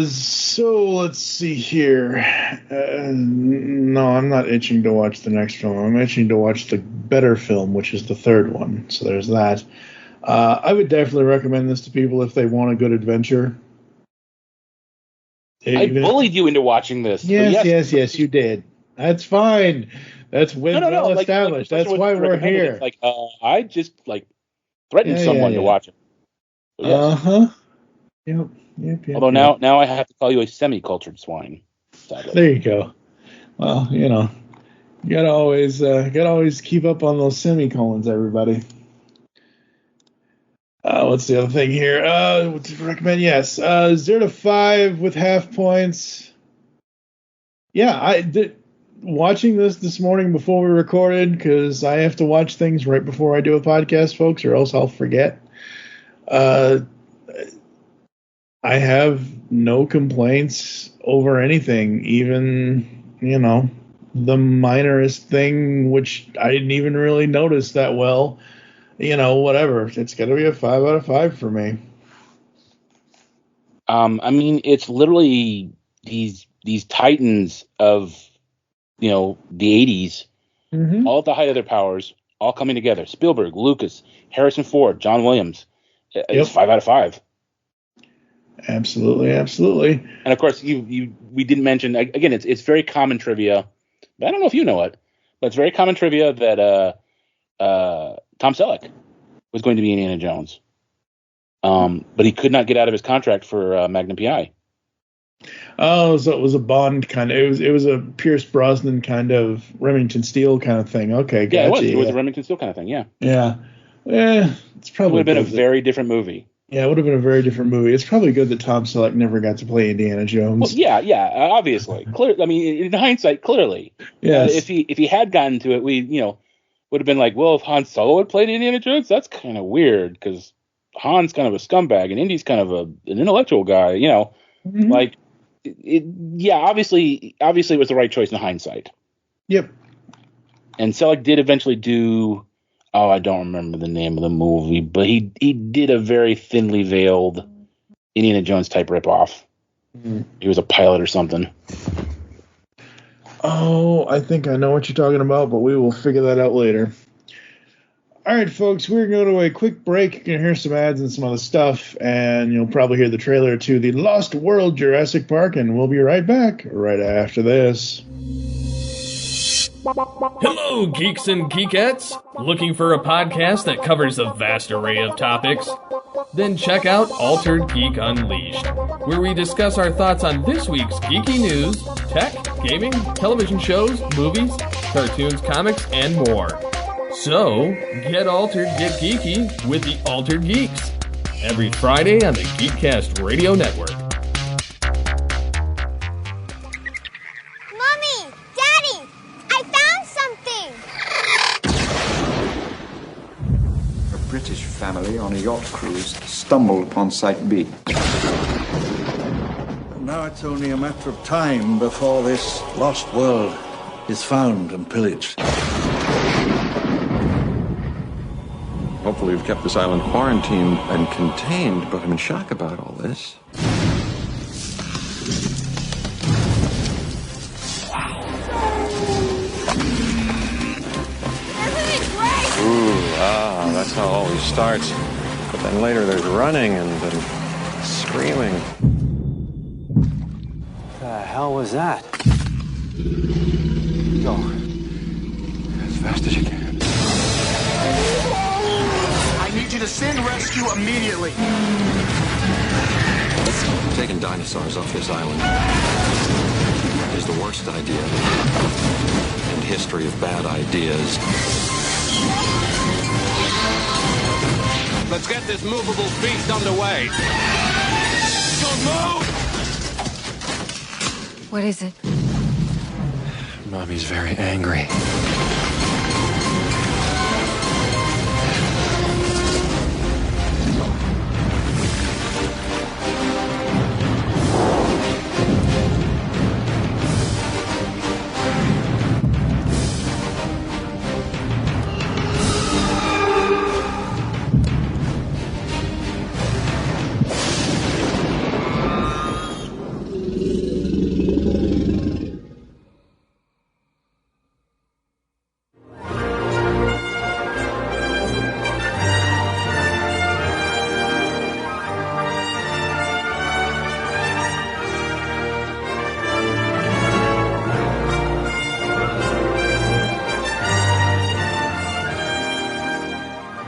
So let's see here. No, I'm not itching to watch the next film. I'm itching to watch the better film, which is the third one. So there's that. I would definitely recommend this to people if they want a good adventure. I bullied you into watching this. Yes, you did. That's fine. That's well established. That's why we're here. I just threatened someone to watch it. So yes. Yep. Although now I have to call you a semi-cultured swine. Sadly. There you go. Well, you gotta always keep up on those semicolons, everybody. What's the other thing here? What to recommend? Yes, 0 to 5 with half points. Yeah, I did watching this morning before we recorded because I have to watch things right before I do a podcast, folks, or else I'll forget. I have no complaints over anything, even, the minorest thing, which I didn't even really notice that well, whatever. It's going to be a 5 out of 5 for me. I mean, it's literally these titans of, the 80s, all at the height of their powers, all coming together. Spielberg, Lucas, Harrison Ford, John Williams. It's 5 out of 5. Absolutely. And of course, we didn't mention again. It's very common trivia, but I don't know if you know it, but it's very common trivia that Tom Selleck was going to be Indiana Jones, but he could not get out of his contract for Magnum PI. Oh, so it was a Bond kind of. It was a Pierce Brosnan kind of Remington Steele kind of thing. Okay, gotcha. Yeah, it was a Remington Steele kind of thing. Yeah. Yeah. It's probably would have been a very different movie. Yeah, it would have been a very different movie. It's probably good that Tom Selleck never got to play Indiana Jones. Well, yeah, obviously. I mean, in hindsight, clearly. Yes. If he had gotten to it, we, would have been like, well, if Han Solo had played Indiana Jones, that's kind of weird because Han's kind of a scumbag and Indy's kind of an intellectual guy, obviously it was the right choice in hindsight. Yep. And Selleck did eventually do, I don't remember the name of the movie, but he did a very thinly veiled Indiana Jones type ripoff. He was a pilot or something. Oh, I think I know what you're talking about, but we will figure that out later. All right, folks, we're going to go to a quick break. You're going to hear some ads and some other stuff, and you'll probably hear the trailer to The Lost World Jurassic Park, and we'll be right back right after this. Hello, geeks and geekettes! Looking for a podcast that covers a vast array of topics? Then check out Altered Geek Unleashed, where we discuss our thoughts on this week's geeky news, tech, gaming, television shows, movies, cartoons, comics, and more. So, get altered, get geeky with the Altered Geeks, every Friday on the Geekcast Radio Network. Mommy! Daddy! I found something! A British family on a yacht cruise stumbled upon Site B. now it's only a matter of time before this lost world is found and pillaged. Hopefully we've kept this island quarantined and contained, but I'm in shock about all this. That's how it always starts. But then later there's running and screaming. What the hell was that? Go. As fast as you can. I need you to send rescue immediately. Taking dinosaurs off this island is the worst idea in the history of bad ideas. Let's get this movable feast underway. Don't move! What is it? Mommy's very angry.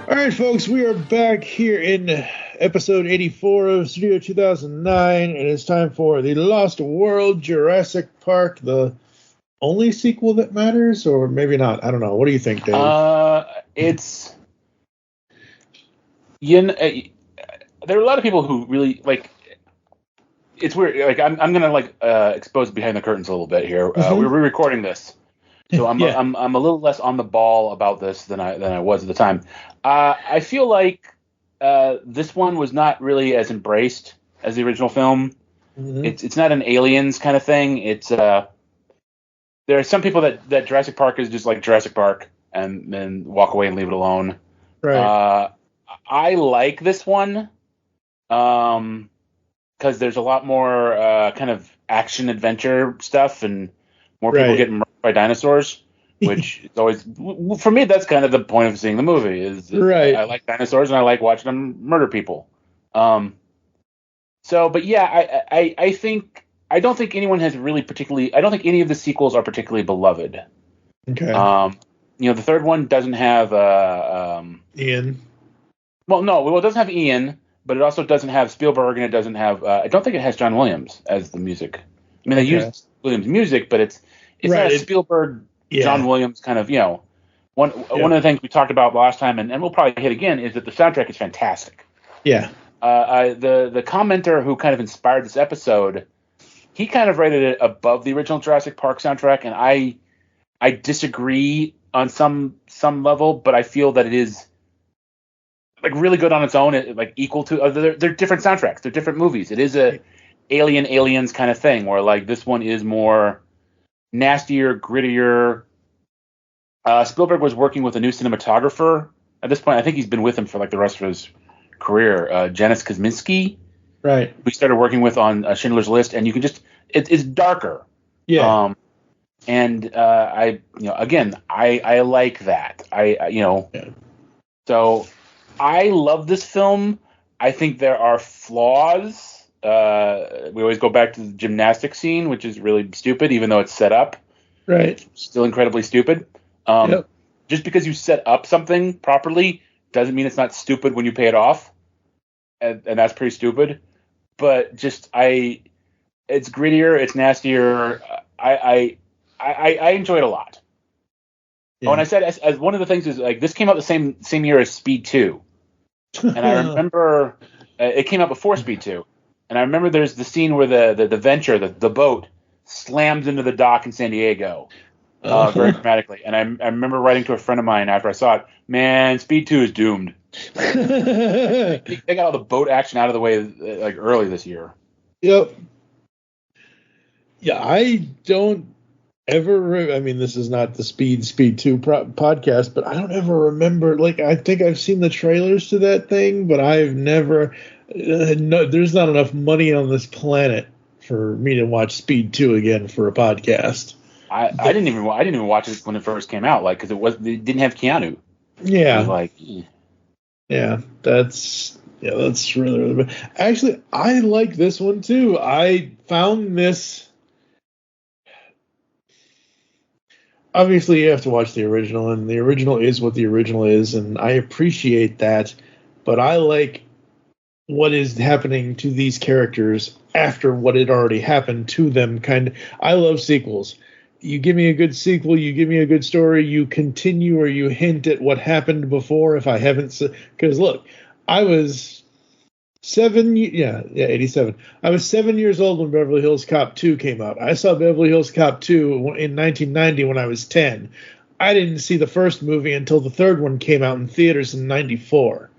All right, folks, we are back here in episode 84 of Studio 2009, and it's time for The Lost World Jurassic Park, the only sequel that matters, or maybe not. I don't know. What do you think, Dave? It's... You know, there are a lot of people who really, like... It's weird. Like, I'm going to, expose behind the curtains a little bit here. We're re-recording this. So I'm a little less on the ball about this than I was at the time. I feel like this one was not really as embraced as the original film. Mm-hmm. It's not an Aliens kind of thing. It's there are some people that Jurassic Park is just like Jurassic Park and then walk away and leave it alone. Right. I like this one because there's a lot more kind of action adventure stuff and more people getting murdered by dinosaurs, which is always, for me, that's kind of the point of seeing the movie. Is I like dinosaurs and I like watching them murder people. But yeah, I think I don't think anyone has really particularly. I don't think any of the sequels are particularly beloved. Okay. The third one doesn't have Ian. Well, no, it doesn't have Ian, but it also doesn't have Spielberg, and it doesn't have. I don't think it has John Williams as the music. I mean, they used Williams' music, but it's not a Spielberg, John Williams kind of, one of the things we talked about last time, and we'll probably hit again, is that the soundtrack is fantastic. Yeah. The commenter who kind of inspired this episode, he kind of rated it above the original Jurassic Park soundtrack, and I disagree on some level, but I feel that it is like really good on its own, like equal to they're different soundtracks, they're different movies. It is a aliens kind of thing, where like this one is more nastier, grittier. Spielberg was working with a new cinematographer at this point. I think he's been with him for like the rest of his career. Janusz Kaminski, right? We started working with on Schindler's List, and you can just it's darker. Yeah. I like that. So I love this film. I think there are flaws. We always go back to the gymnastics scene, which is really stupid, even though it's set up. Right. Still incredibly stupid. Just because you set up something properly doesn't mean it's not stupid when you pay it off. And that's pretty stupid. But just it's grittier, it's nastier. I enjoy it a lot. Yeah. Oh, and I said as one of the things is like this came out the same year as Speed 2. And I remember it came out before Speed 2. And I remember there's the scene where the Venture, the boat, slams into the dock in San Diego very dramatically. And I remember writing to a friend of mine after I saw it, man, Speed 2 is doomed. They got all the boat action out of the way like early this year. Yep. Yeah, I don't ever. I mean, this is not the Speed 2 podcast, but I don't ever remember. Like, I think I've seen the trailers to that thing, but I've never. No, there's not enough money on this planet for me to watch Speed 2 again for a podcast. I didn't even watch it when it first came out, like, because it didn't have Keanu. Yeah. It was like, yeah, that's really, really bad. Actually, I like this one too. I found this. Obviously, you have to watch the original, and the original is what the original is, and I appreciate that. But I like what is happening to these characters after what had already happened to them. I love sequels. You give me a good sequel, you give me a good story, you continue or you hint at what happened before. If I haven't, because look, I was 87. I was 7 years old when Beverly Hills Cop 2 came out. I saw Beverly Hills Cop 2 in 1990 when I was 10. I didn't see the first movie until the third one came out in theaters in 94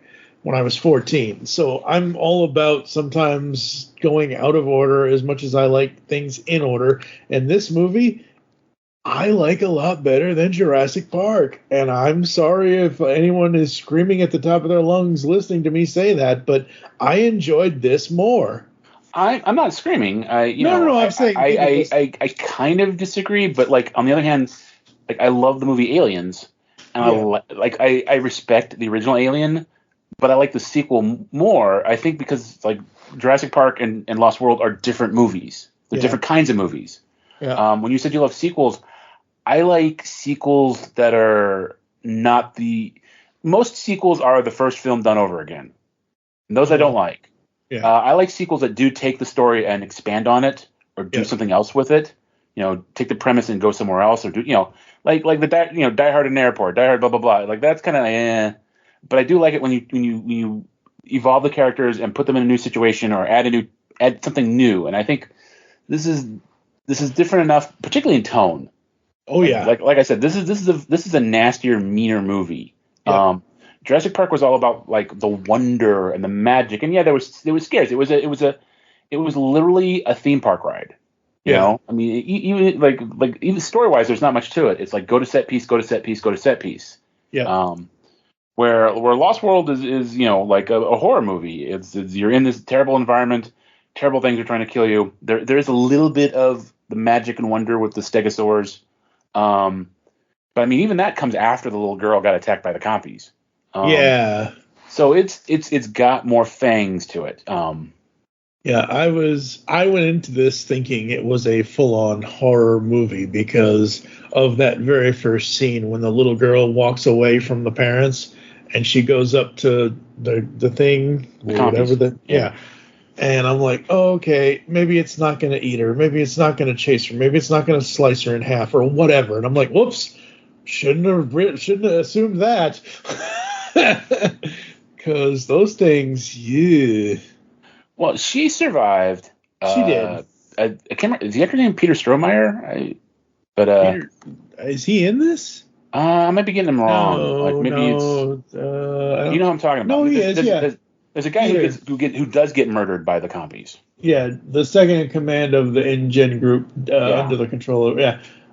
when I was 14. So I'm all about sometimes going out of order as much as I like things in order. And this movie, I like a lot better than Jurassic Park. And I'm sorry if anyone is screaming at the top of their lungs listening to me say that, but I enjoyed this more. I'm not screaming. No, I'm saying I kind of disagree, but like on the other hand, like I love the movie Aliens, and I respect the original Alien, but I like the sequel more. I think because like Jurassic Park and Lost World are different movies. They're different kinds of movies. Yeah. When you said you love sequels, I like sequels that are not most sequels are the first film done over again. And those I don't like. Yeah. I like sequels that do take the story and expand on it or do something else with it. Take the premise and go somewhere else, or do like the Die Hard in an Airport, Die Hard blah blah blah. Like that's kind of but I do like it when you evolve the characters and put them in a new situation or add something new. And I think this is different enough, particularly in tone. Oh yeah, like I said, this is a nastier, meaner movie. Yeah. Jurassic Park was all about like the wonder and the magic, and there was scares. It was literally a theme park ride. You know, I mean, even story wise, there's not much to it. It's like go to set piece, go to set piece, go to set piece. Yeah. Where Lost World is like a horror movie. It's you're in this terrible environment, terrible things are trying to kill you. There is a little bit of the magic and wonder with the stegosaurs. But I mean, even that comes after the little girl got attacked by the compies. Yeah. So it's got more fangs to it. Yeah, I went into this thinking it was a full-on horror movie because of that very first scene when the little girl walks away from the parents and she goes up to the thing, whatever and I'm like, oh, okay, maybe it's not going to eat her, maybe it's not going to chase her, maybe it's not going to slice her in half or whatever. And I'm like, whoops, shouldn't have assumed that. Because those things, yeah. Well, she survived. She did. I can't remember. Is the actor named Peter Strohmeyer? Is he in this? I might be getting him wrong. No. It's. You know who I'm talking about. No, he is. There's a guy who does get murdered by the compies. Yeah, the second in command of the InGen group under the control of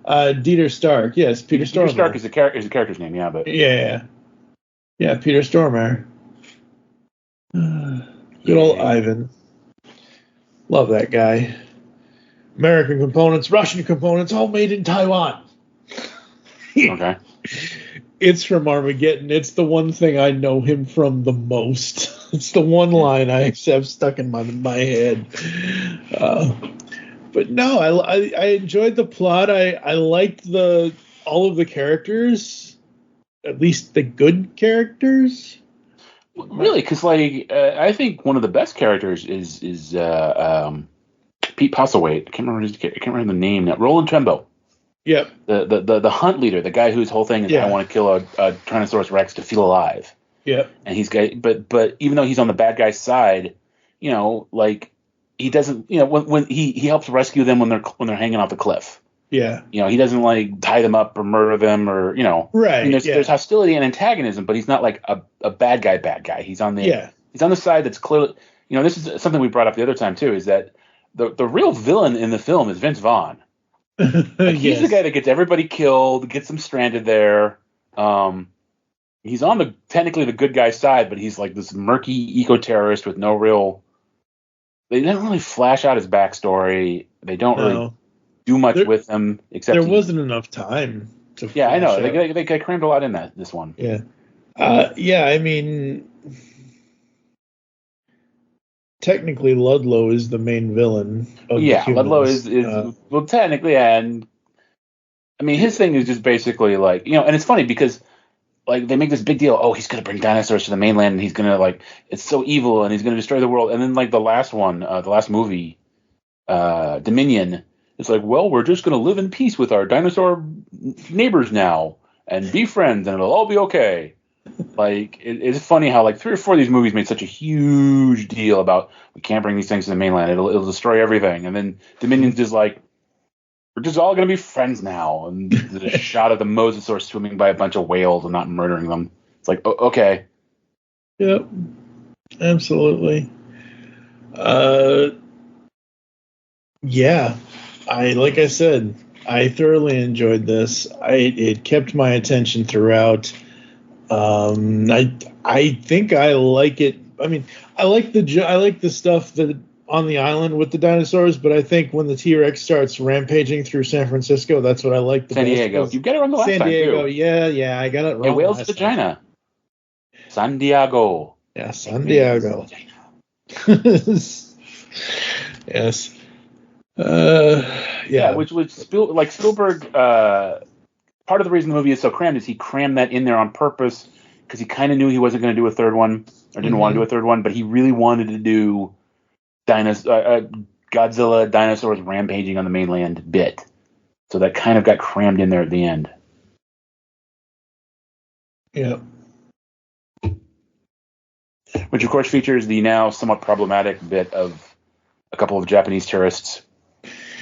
Dieter Stark. Yes, Peter Stormare. Peter Stark is the character's name. Yeah, but yeah, Peter Stormare. Good old Ivan. Love that guy. American components, Russian components, all made in Taiwan. Okay. It's from Armageddon. It's the one thing I know him from the most. It's the one line I have stuck in my head. But no, I enjoyed the plot. I liked all of the characters, at least the good characters. Really, because I think one of the best characters is Pete Postlethwaite. I can't remember the name now. Roland Trembo. Yep. The hunt leader, the guy whose whole thing is I want to kill a Tyrannosaurus Rex to feel alive. Yep. And but even though he's on the bad guy's side, he doesn't, when he helps rescue them when they're hanging off the cliff. Yeah. He doesn't tie them up or murder them or Right. I mean, there's hostility and antagonism, but he's not like a bad guy. He's on the side that's clearly, this is something we brought up the other time too, is that the real villain in the film is Vince Vaughn. Like, he's the guy that gets everybody killed, gets them stranded there. He's on technically the good guy's side, but he's like this murky eco-terrorist with no real. They don't really flash out his backstory. They don't really do much with him, except there wasn't enough time to. Yeah, I know. They crammed a lot in this one. Yeah, I mean, technically Ludlow is the main villain. Ludlow is well, technically, and I mean his thing is just basically like, and it's funny because like they make this big deal. Oh, he's gonna bring dinosaurs to the mainland, and he's gonna like it's so evil, and he's gonna destroy the world. And then like the last movie, Dominion, it's like, well, we're just gonna live in peace with our dinosaur neighbors now and be friends, and it'll all be okay. Like it's funny how like 3 or 4 of these movies made such a huge deal about we can't bring these things to the mainland. It'll destroy everything. And then Dominion's just like, we're just all gonna be friends now. And the shot of the mosasaur swimming by a bunch of whales and not murdering them. It's like, okay. Yep, absolutely. Yeah, like I said, I thoroughly enjoyed this. It kept my attention throughout. I think I like it. I mean, I like the stuff that on the island with the dinosaurs, but I think when the T-Rex starts rampaging through San Francisco, that's what I like the San Diego. You get it wrong the last time, San Diego, too. yeah, I got it wrong. Whale's vagina. San Diego. Yeah, San Diego. Yes. Yeah. Which Spielberg. Part of the reason the movie is so crammed is he crammed that in there on purpose because he kind of knew he wasn't going to do a third one or didn't want to do a third one, but he really wanted to do Godzilla dinosaurs rampaging on the mainland bit. So that kind of got crammed in there at the end. Yeah. Which, of course, features the now somewhat problematic bit of a couple of Japanese tourists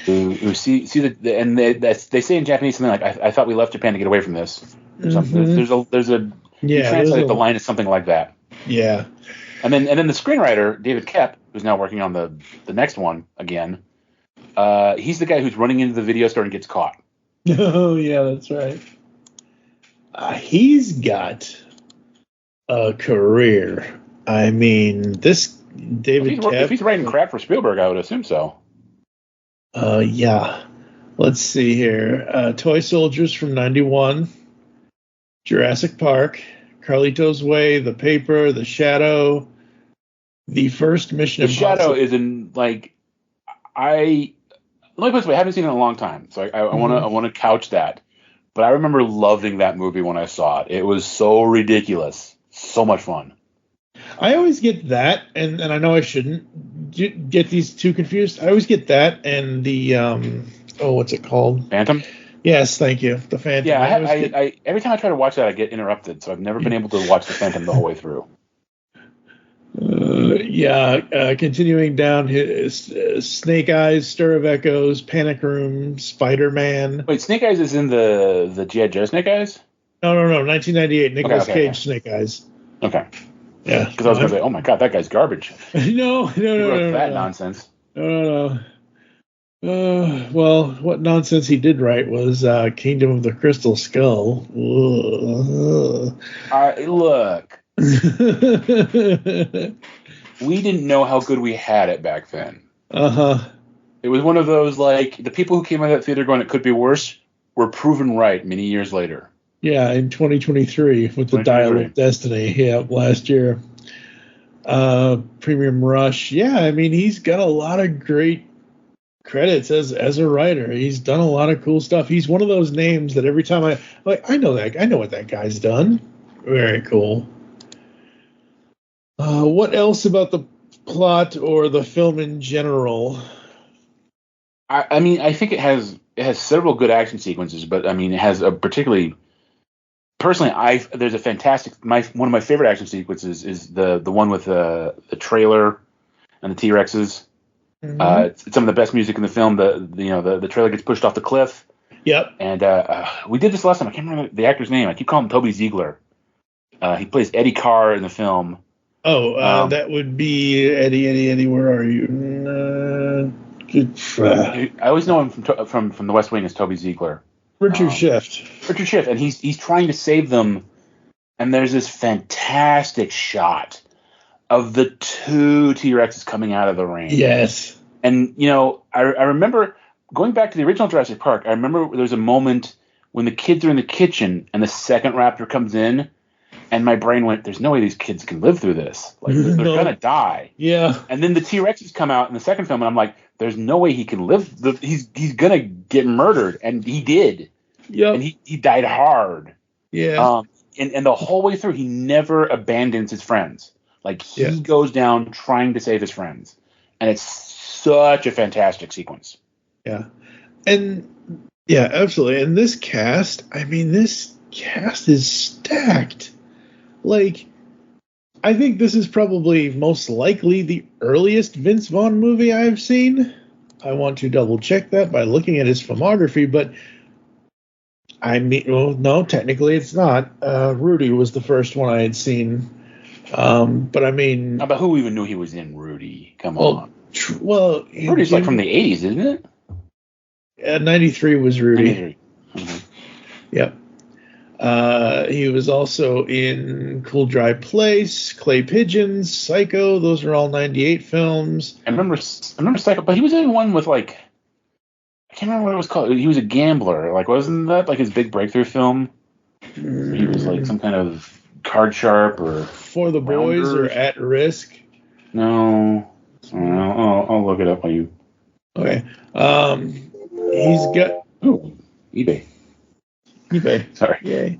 who see and they say in Japanese something like, I thought we left Japan to get away from this. There's a you translate the line as something like that. Yeah. And then the screenwriter, David Koepp, who's now working on the next one again, he's the guy who's running into the video store and gets caught. Oh, yeah, that's right. He's got a career. I mean, this David Koepp... If he's writing crap for Spielberg, I would assume so. Yeah. Let's see here. Toy Soldiers from 91. Jurassic Park. Carlito's Way. The Paper. The Shadow. The first Mission Impossible. The Shadow is in, like... Let me put it this way. I haven't seen it in a long time, so I want to couch that. But I remember loving that movie when I saw it. It was so ridiculous. So much fun. I always get that, and I know I shouldn't get these two confused. I always get that and the what's it called? Phantom? Yes, thank you. The Phantom. Yeah, I every time I try to watch that, I get interrupted, so I've never been able to watch the Phantom the whole way through. Continuing down his Snake Eyes, Stir of Echoes, Panic Room, Spider-Man. Wait, Snake Eyes is in the G.I. Joe Snake Eyes? No, 1998, Nicolas Cage Snake Eyes. Okay. Yeah. Because I was going to say, oh my God, that guy's garbage. No. That nonsense. No. Well, what nonsense he did write was Kingdom of the Crystal Skull. Look. We didn't know how good we had it back then. Uh-huh. It was one of those, like, the people who came out of that theater going, it could be worse, were proven right many years later. Yeah, in 2023 with the Dial of Destiny. Yeah, last year. Premium Rush. Yeah, I mean, he's got a lot of great credits as a writer. He's done a lot of cool stuff. He's one of those names that every time I know what that guy's done. Very cool. What else about the plot or the film in general? I mean, I think it has several good action sequences, but I mean, it has a particularly... Personally, there's a fantastic... one of my favorite action sequences is the one with the trailer and the T-Rexes. Mm-hmm. It's some of the best music in the film. The trailer gets pushed off the cliff. Yep. And we did this last time. I can't remember the actor's name. I keep calling him Toby Ziegler. He plays Eddie Carr in the film. Oh, that would be Eddie. Where are you? I always know him from The West Wing as Toby Ziegler. Richard Schiff, and he's trying to save them, and there's this fantastic shot of the two T-Rexes coming out of the rain. Yes. And, I remember going back to the original Jurassic Park, I remember there was a moment when the kids are in the kitchen and the second raptor comes in, and my brain went, there's no way these kids can live through this. Like, they're going to die. Yeah. And then the T-Rexes come out in the second film, and I'm like, there's no way he can live. He's going to get murdered. And he did. Yeah. And he died hard. Yeah. And the whole way through, he never abandons his friends. Like, he goes down trying to save his friends. And it's such a fantastic sequence. Yeah. And, yeah, absolutely. And this cast is stacked. Like, I think this is probably most likely the earliest Vince Vaughn movie I've seen. I want to double check that by looking at his filmography, but no, technically it's not. Rudy was the first one I had seen. But I mean, but who even knew he was in Rudy? Come on. Rudy's like from the 80s, isn't it? 93 was Rudy. 93. Mm-hmm. Yep. He was also in Cool Dry Place, Clay Pigeons, Psycho. Those are all 98 films. I remember Psycho, but he was in one with I can't remember what it was called. He was a gambler. Wasn't that his big breakthrough film? He was some kind of card sharp or For the Boys or At Risk. No, I'll look it up while you. Okay. He's got eBay. Sorry. Yay.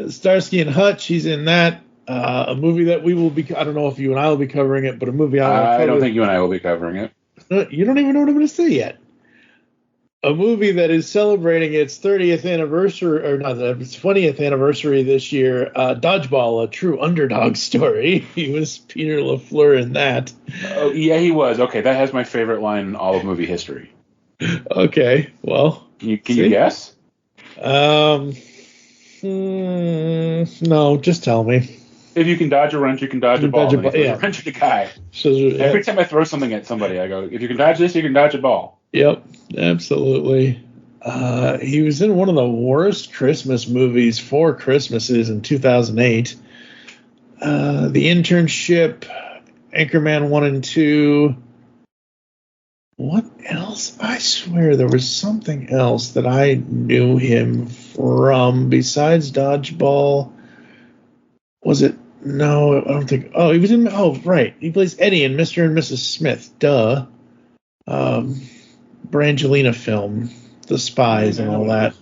Starsky and Hutch. He's in that. A movie that we will be. I don't know if you and I will be covering it, but a movie I don't think you and I will be covering it. You don't even know what I'm going to say yet. A movie that is celebrating its 30th anniversary, or not, its 20th anniversary this year. Dodgeball, a true underdog story. He was Peter LaFleur in that. Oh yeah, he was. Okay, that has my favorite line in all of movie history. Okay, well, can you guess? No, just tell me. If you can dodge a wrench, you can dodge a ball. A wrench at a guy. Every time I throw something at somebody, I go, if you can dodge this, you can dodge a ball. Yep, absolutely. He was in one of the worst Christmas movies, Four Christmases, in 2008. The Internship, Anchorman 1 and 2. What else? I swear there was something else that I knew him from besides Dodgeball. Was it? No, I don't think. Oh, he was in. Oh, right. He plays Eddie in Mr. and Mrs. Smith. Duh. Brangelina film, The Spies and all that.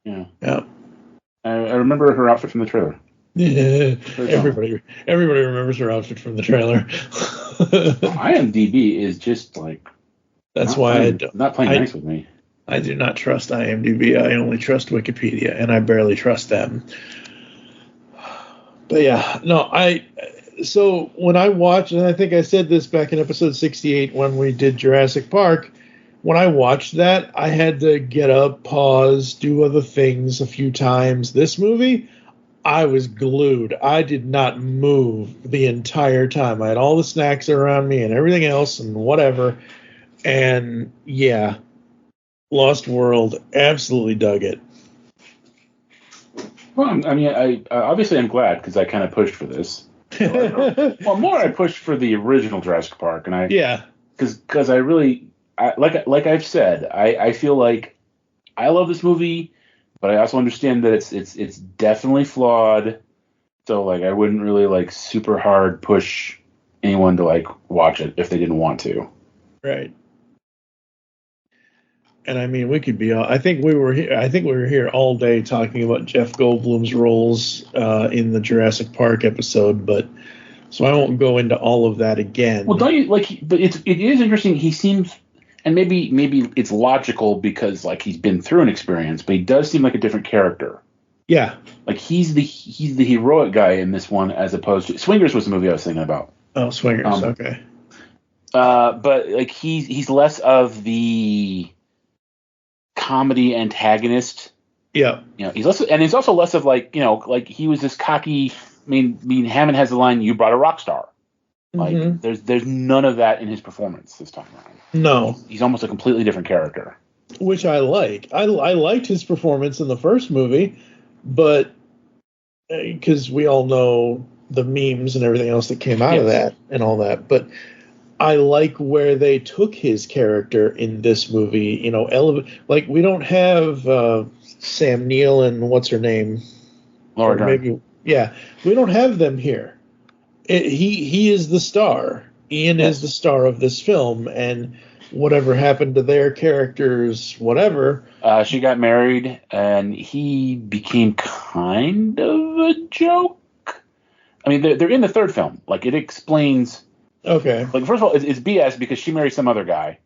Yeah. Yeah. I remember her outfit from the trailer. Yeah. Everybody remembers her outfit from the trailer. IMDb is just That's why not playing nice with me. I do not trust IMDb. I only trust Wikipedia, and I barely trust them. But yeah, no, so when I watched, and I think I said this back in episode 68 when we did Jurassic Park, when I watched that, I had to get up, pause, do other things a few times. This movie, I was glued. I did not move the entire time. I had all the snacks around me and everything else and whatever. And yeah, Lost World, absolutely dug it. Well, I mean, I obviously I'm glad because I kind of pushed for this. I pushed for the original Jurassic Park, and because I really like I've said, I feel like I love this movie, but I also understand that it's definitely flawed. So I wouldn't really super hard push anyone to watch it if they didn't want to. Right. And I mean, we could be. I think we were here all day talking about Jeff Goldblum's roles in the Jurassic Park episode, but so I won't go into all of that again. Well, don't you But it is interesting. He seems, and maybe it's logical because he's been through an experience, but he does seem like a different character. Yeah, he's the heroic guy in this one as opposed to Swingers was the movie I was thinking about. Oh, Swingers. Okay. But he's less of the comedy antagonist. Yeah. He's also less of he was this cocky. I mean Hammond has the line, "You brought a rock star." Like there's none of that in his performance this time around. No, he's almost a completely different character, which I like. I liked his performance in the first movie, but because we all know the memes and everything else that came out of that and all that, but I like where they took his character in this movie. You know, like we don't have Sam Neill and what's her name, Laura Dern. We don't have them here. He is the star. Ian is the star of this film, and whatever happened to their characters, whatever. She got married, and he became kind of a joke. I mean, they're in the third film. Like, it explains. Okay. Like, first of all, it's BS because she married some other guy.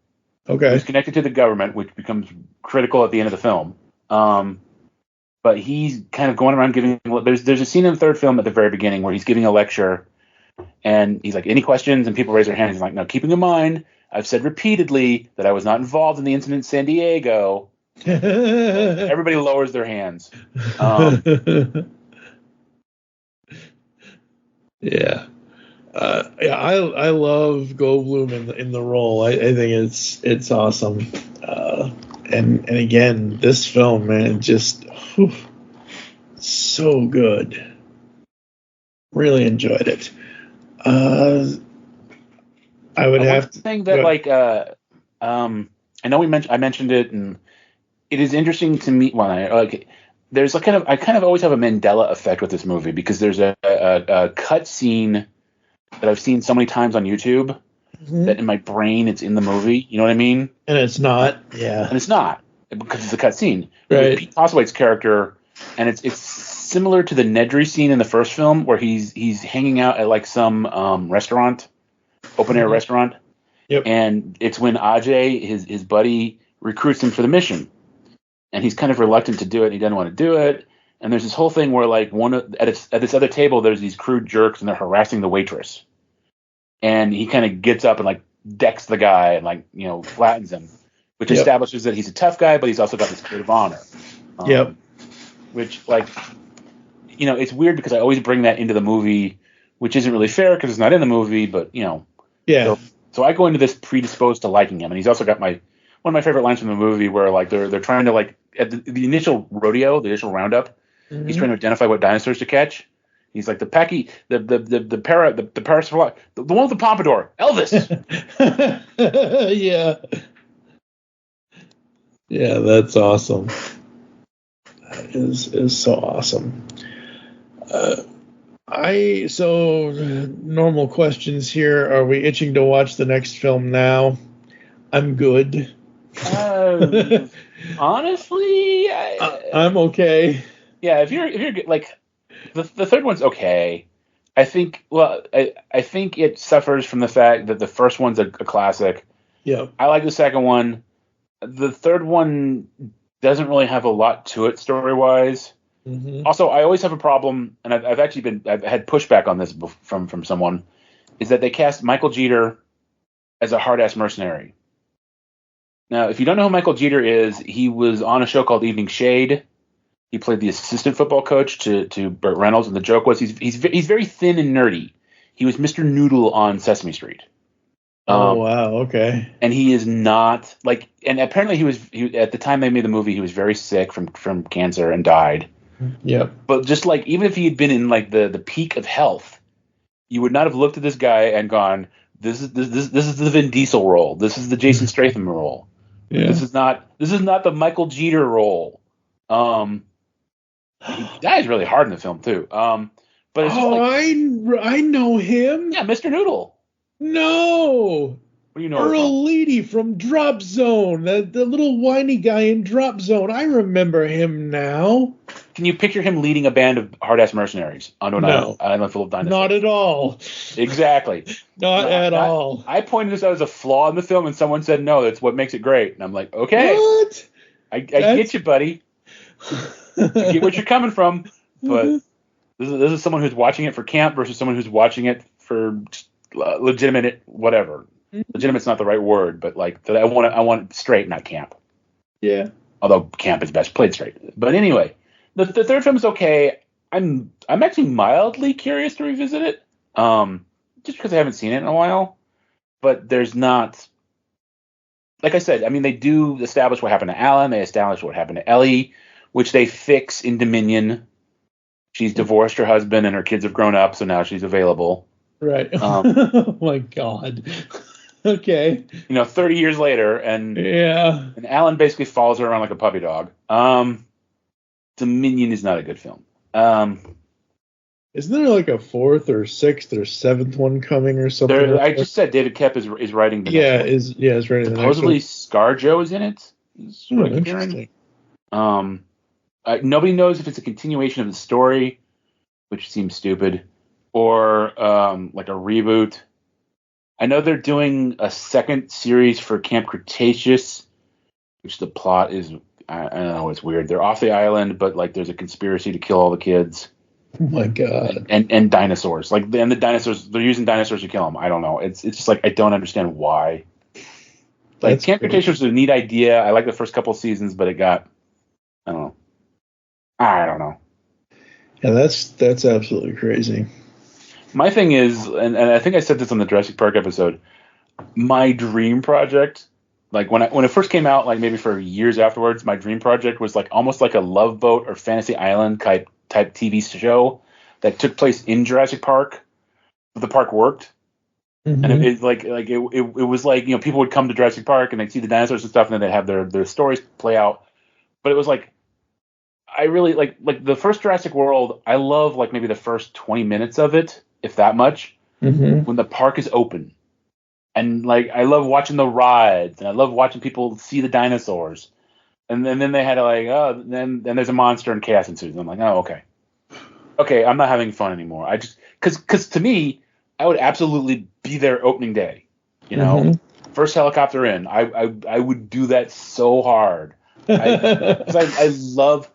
Okay. Who's connected to the government, which becomes critical at the end of the film. But he's kind of going around giving. There's a scene in the third film at the very beginning where he's giving a lecture. And he's like, any questions? And people raise their hands. He's like, no, keeping in mind, I've said repeatedly that I was not involved in the incident in San Diego. Everybody lowers their hands. Yeah. I love Goldblum in the role. I think it's awesome. And again, this film, man, just so good. Really enjoyed it. I would have to think that I know I mentioned it, and it is interesting to me when I there's I kind of always have a Mandela effect with this movie because there's a cut scene that I've seen so many times on YouTube that in my brain it's in the movie. You know what I mean? And it's not. Yeah. And it's not because it's a cut scene. Right. Pete Oswalt's character, and it's similar to the Nedry scene in the first film where he's hanging out at like some restaurant, open air restaurant. Yep. And it's when Ajay, his buddy, recruits him for the mission. And he's kind of reluctant to do it. He doesn't want to do it. And there's this whole thing where like at this other table, there's these crude jerks and they're harassing the waitress. And he kind of gets up and like decks the guy and like, you know, flattens him, which establishes that he's a tough guy, but he's also got this code of honor. Which like, you know, it's weird because I always bring that into the movie, which isn't really fair because it's not in the movie, but you know. Yeah. So I go into this predisposed to liking him, and he's also got one of my favorite lines from the movie where like they're trying to like at the initial rodeo, the initial roundup, he's trying to identify what dinosaurs to catch. He's like the Paris, the one with the pompadour, Elvis. Yeah, that's awesome. That is so awesome. So normal questions here. Are we itching to watch the next film now? I'm good. Honestly, I'm okay. Yeah, if you're like the third one's okay. I think I think it suffers from the fact that the first one's a classic. Yeah. I like the second one. The third one doesn't really have a lot to it story-wise. Also, I always have a problem, and I've had pushback on this from someone, is that they cast Michael Jeter as a hard-ass mercenary. Now, if you don't know who Michael Jeter is, he was on a show called Evening Shade. He played the assistant football coach to Burt Reynolds, and the joke was he's very thin and nerdy. He was Mr. Noodle on Sesame Street. Oh wow, okay. And he is not like, and apparently he at the time they made the movie, he was very sick from cancer and died. Yep. But just like, even if he had been in like the peak of health, you would not have looked at this guy and gone, this is the Vin Diesel role. This is the Jason Statham role. Yeah. This is not the Michael Jeter role. He dies really hard in the film too. But it's I know him. Yeah, Mr. Noodle. No. What do you know? Earl Leedy from Drop Zone, the little whiny guy in Drop Zone. I remember him now. Can you picture him leading a band of hard-ass mercenaries onto an island full of dinosaurs? Not at all. Exactly. Not at all. I pointed this out as a flaw in the film, and someone said, no, that's what makes it great. And I'm like, okay. What? I get you, buddy. I get what you're coming from, but this is someone who's watching it for camp versus someone who's watching it for legitimate whatever. Legitimate's not the right word, but like that I want straight, not camp. Yeah. Although camp is best played straight. But anyway, the third film is okay. I'm actually mildly curious to revisit it. just because I haven't seen it in a while. But there's not, like I said, I mean, they do establish what happened to Alan. They establish what happened to Ellie, which they fix in Dominion. She's divorced her husband and her kids have grown up, so now she's available. Right. Oh my God. Okay. 30 years later, and Alan basically follows her around like a puppy dog. Dominion is not a good film. Isn't there like a fourth or sixth or seventh one coming or something? I just said David Koepp is writing the next one. Is writing the next one. Supposedly ScarJo is in it. Is what I'm hearing. Nobody knows if it's a continuation of the story, which seems stupid, or like a reboot. I know they're doing a second series for Camp Cretaceous, which the plot is, I don't know, it's weird. They're off the island, but like there's a conspiracy to kill all the kids. Oh my God. And dinosaurs. And the dinosaurs, they're using dinosaurs to kill them. I don't know. It's just like, I don't understand why. Like, that's Camp Cretaceous was a neat idea. I like the first couple seasons, but it got, I don't know. Yeah, that's absolutely crazy. My thing is, and I think I said this on the Jurassic Park episode, my dream project, like when it first came out, like maybe for years afterwards, my dream project was like almost like a Love Boat or Fantasy Island type TV show that took place in Jurassic Park. The park worked. Mm-hmm. And it was like, people would come to Jurassic Park and they'd see the dinosaurs and stuff, and then they'd have their stories play out. But it was like, I really like the first Jurassic World. I love like maybe the first 20 minutes of it, if that much, when the park is open. And like, I love watching the rides, and I love watching people see the dinosaurs. And then they had to like, then there's a monster and chaos ensues. And I'm like, oh, okay, I'm not having fun anymore. I just, because to me, I would absolutely be there opening day. First helicopter in. I would do that so hard. I love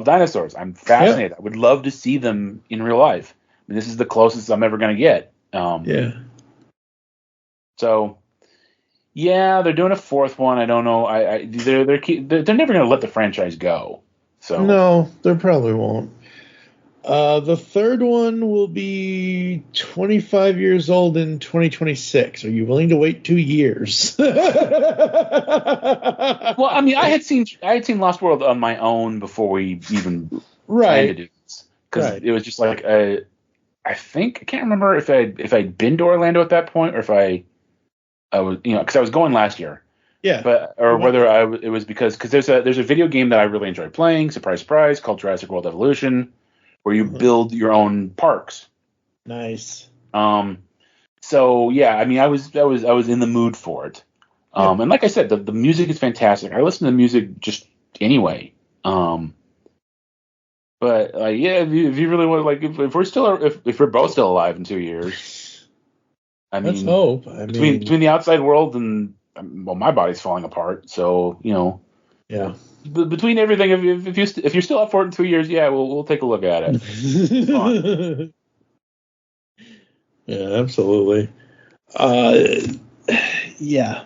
dinosaurs. I'm fascinated. I would love to see them in real life. I mean, this is the closest I'm ever going to get. So, yeah, they're doing a fourth one. I don't know. They're never going to let the franchise go. So no, they probably won't. The third one will be 25 years old in 2026. Are you willing to wait 2 years? Well, I mean, I had seen Lost World on my own before we even planned to do this, because it was just like I can't remember if I'd been to Orlando at that point, or if I was, because I was going last year. Yeah. But whether it was because there's a video game that I really enjoy playing, surprise surprise, called Jurassic World Evolution, where you build your own parks. Nice. So yeah, I mean, I was in the mood for it. And like I said, the music is fantastic. I listen to music just anyway. But like, yeah, if you really want, like, if we're both still alive in 2 years, I mean, let's hope. Between the outside world and, well, my body's falling apart. So yeah. Between everything, if you're still up for it in 2 years, yeah, we'll take a look at it. Yeah, absolutely. Yeah,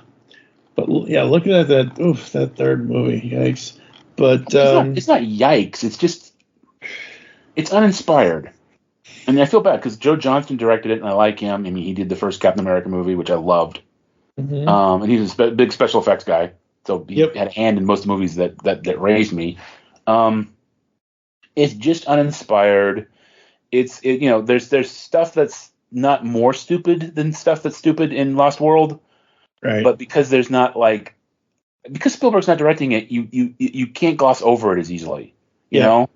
but yeah, looking at that third movie, yikes! But it's not yikes. It's just it's uninspired. I mean, I feel bad because Joe Johnston directed it, and I like him. I mean, he did the first Captain America movie, which I loved. Mm-hmm. And he's a big special effects guy. So he had a hand in most movies that raised me. It's just uninspired. There's stuff that's not more stupid than stuff that's stupid in Lost World. Right. But because because Spielberg's not directing it, you can't gloss over it as easily. You know?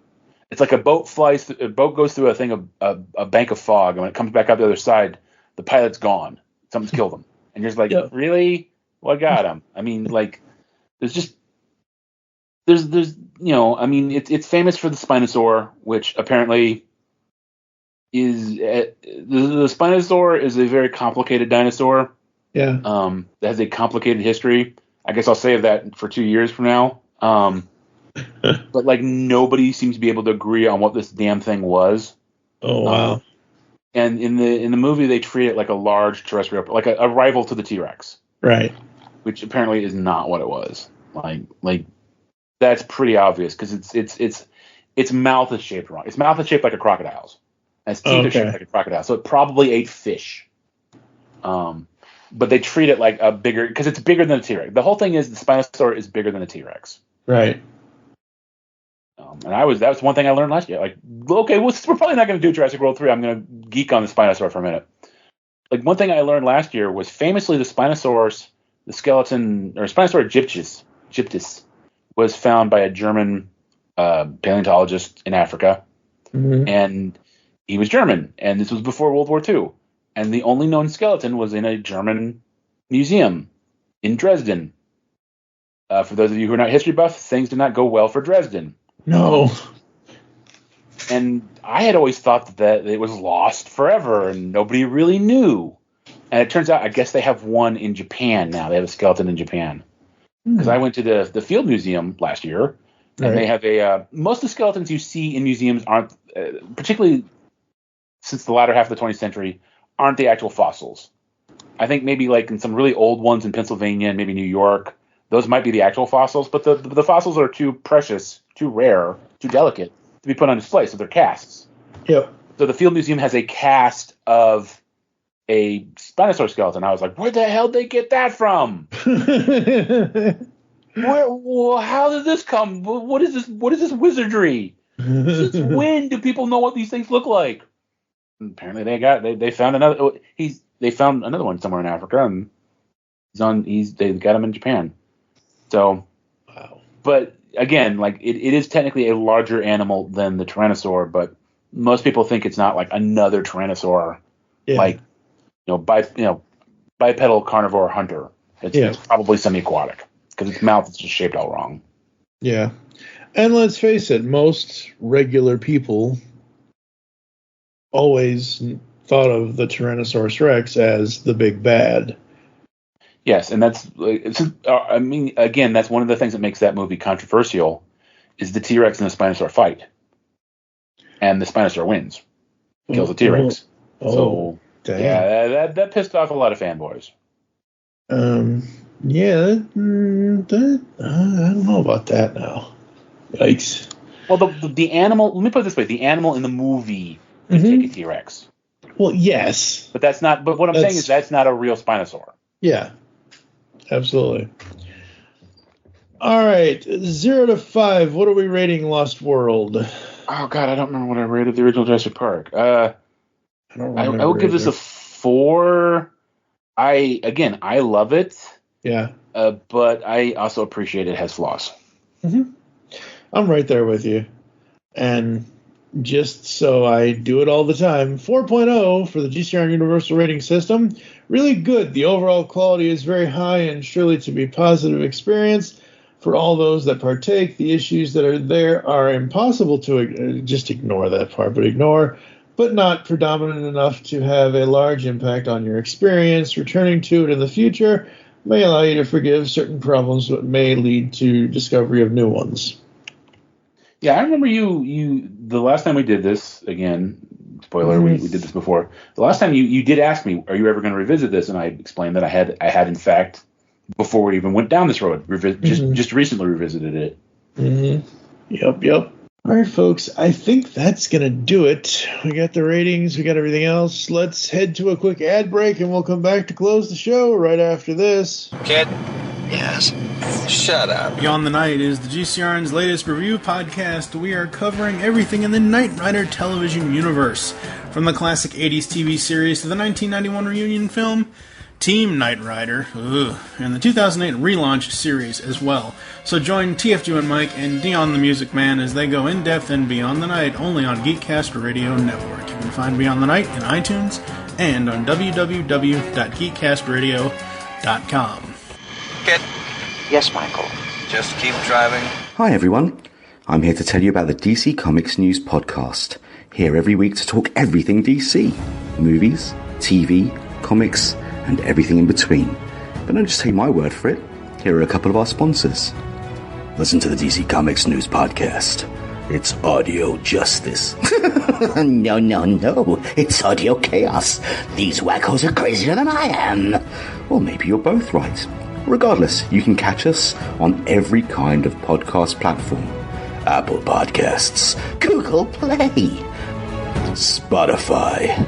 It's like a boat goes through a bank of fog, and when it comes back out the other side, the pilot's gone. Something's killed him. And you're just like, really? What got him? I mean, like, there's I mean, it's famous for the Spinosaur, which apparently is the Spinosaur is a very complicated dinosaur. Yeah. That has a complicated history. I guess I'll save that for 2 years from now. But like, nobody seems to be able to agree on what this damn thing was. Oh wow. And in the movie, they treat it like a large terrestrial, like a rival to the T-Rex. Right. Which apparently is not what it was. Like that's pretty obvious, because its mouth is shaped wrong. Its mouth is shaped like a crocodile's. And its teeth are shaped like a crocodile. So it probably ate fish. But they treat it like a bigger, because it's bigger than a T-Rex. The whole thing is the Spinosaurus is bigger than a T-Rex. Right. And that was one thing I learned last year. Like, okay, we're probably not going to do Jurassic World 3. I'm going to geek on the Spinosaur for a minute. Like, one thing I learned last year was famously the Spinosaurus, the skeleton, or Spinosaurus gyptus, was found by a German paleontologist in Africa. Mm-hmm. And he was German, and this was before World War II. And the only known skeleton was in a German museum in Dresden. For those of you who are not history buffs, things did not go well for Dresden. No. And I had always thought that it was lost forever, and nobody really knew. And it turns out, I guess they have one in Japan now. They have a skeleton in Japan. Because I went to the Field Museum last year, and they have most of the skeletons you see in museums aren't, particularly since the latter half of the 20th century, aren't the actual fossils. I think maybe like in some really old ones in Pennsylvania and maybe New York, those might be the actual fossils, but the fossils are too precious, too rare, too delicate to be put on display, so they're casts. Yep. So the Field Museum has a cast of a Spinosaurus skeleton. I was like, where the hell did they get that from? How did this come? What is this? What is this wizardry? Since when do people know what these things look like? And apparently they found another. They found another one somewhere in Africa, and they got him in Japan. So, wow. But again, like it is technically a larger animal than the Tyrannosaur, but most people think it's not like another Tyrannosaur, like bipedal carnivore hunter. It's probably semi-aquatic because its mouth is just shaped all wrong. Yeah, and let's face it, most regular people always thought of the Tyrannosaurus Rex as the big bad. Yes, and that's again, that's one of the things that makes that movie controversial, is the T-Rex and the Spinosaur fight, and the Spinosaur wins, kills the T-Rex. So damn. that pissed off a lot of fanboys. I don't know about that now. Yikes. Well, the animal. Let me put it this way: the animal in the movie is take a T-Rex. Well, yes, but that's not. But what I'm saying is that's not a real Spinosaur. Yeah, absolutely. All right, 0 to 5. What are we rating Lost World? Oh God, I don't remember what I rated the original Jurassic Park. I will give this a 4. I love it. Yeah. But I also appreciate it has flaws. Mm-hmm. I'm right there with you. And just so I do it all the time, 4.0 for the GCRN Universal Rating System. Really good. The overall quality is very high and surely to be positive experience for all those that partake. The issues that are there are impossible to just ignore that part, but not predominant enough to have a large impact on your experience. Returning to it in the future may allow you to forgive certain problems, but may lead to discovery of new ones. Yeah, I remember you the last time we did this, again, spoiler, we did this before. The last time you did ask me, are you ever going to revisit this? And I explained that I had in fact, before we even went down this road, just recently revisited it. Mm-hmm. Yep. All right, folks, I think that's going to do it. We got the ratings, we got everything else. Let's head to a quick ad break, and we'll come back to close the show right after this. Kid? Yes? Shut up. Beyond the Night is the GCRN's latest review podcast. We are covering everything in the Knight Rider television universe, from the classic 80s TV series to the 1991 reunion film, Team Knight Rider, and the 2008 relaunched series as well. So join TFG1Mike and Dion the Music Man as they go in depth and Beyond the Night only on Geekcast Radio Network. You can find Beyond the Night in iTunes and on www.geekcastradio.com. Kid? Yes, Michael. Just keep driving. Hi, everyone. I'm here to tell you about the DC Comics News Podcast. Here every week to talk everything DC. Movies, TV, comics, and everything in between. But don't just take my word for it. Here are a couple of our sponsors. Listen to the DC Comics News Podcast. It's audio justice. No. It's audio chaos. These wackos are crazier than I am. Well, maybe you're both right. Regardless, you can catch us on every kind of podcast platform. Apple Podcasts, Google Play, Spotify,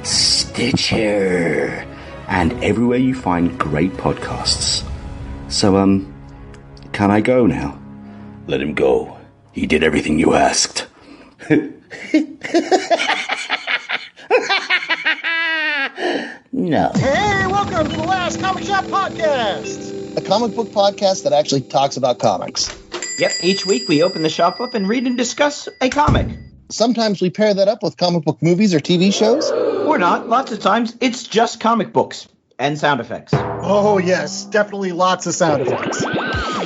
Stitcher, and everywhere you find great podcasts. So, can I go now? Let him go. He did everything you asked. No. Hey, welcome to the Last Comic Shop Podcast, a comic book podcast that actually talks about comics. Yep, each week we open the shop up and read and discuss a comic. Sometimes we pair that up with comic book movies or TV shows. Or not. Lots of times it's just comic books and sound effects. Oh, yes, definitely lots of sound effects.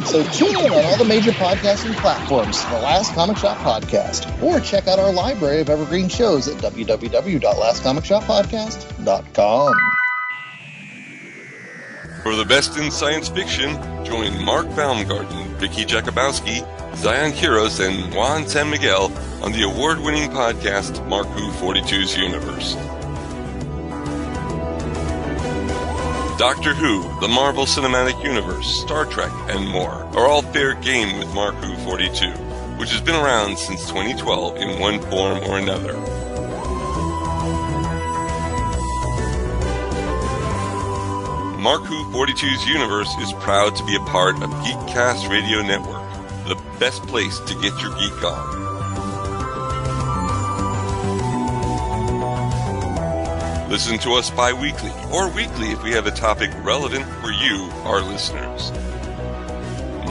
So tune in on all the major podcasting platforms for the Last Comic Shop Podcast, or check out our library of evergreen shows at www.lastcomicshoppodcast.com. For the best in science fiction, join Mark Baumgarten, Vicky Jakubowski, Zion Kiros, and Juan San Miguel on the award-winning podcast Mark Who 42's Universe. Doctor Who, the Marvel Cinematic Universe, Star Trek, and more are all fair game with Mark Who 42, which has been around since 2012 in one form or another. Mark Who 42's Universe is proud to be a part of Geekcast Radio Network, the best place to get your geek on. Listen to us bi-weekly or weekly if we have a topic relevant for you, our listeners.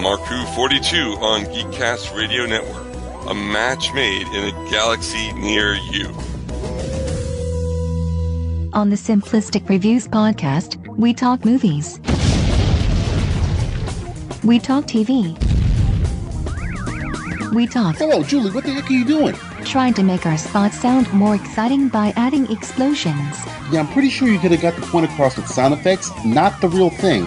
Mark Who 42 on Geekcast Radio Network, a match made in a galaxy near you. On the Simplistic Reviews podcast, we talk movies. We talk TV. We talk... Hello, Julie, what the heck are you doing? Trying to make our spots sound more exciting by adding explosions. Yeah, I'm pretty sure you could have got the point across with sound effects, not the real thing.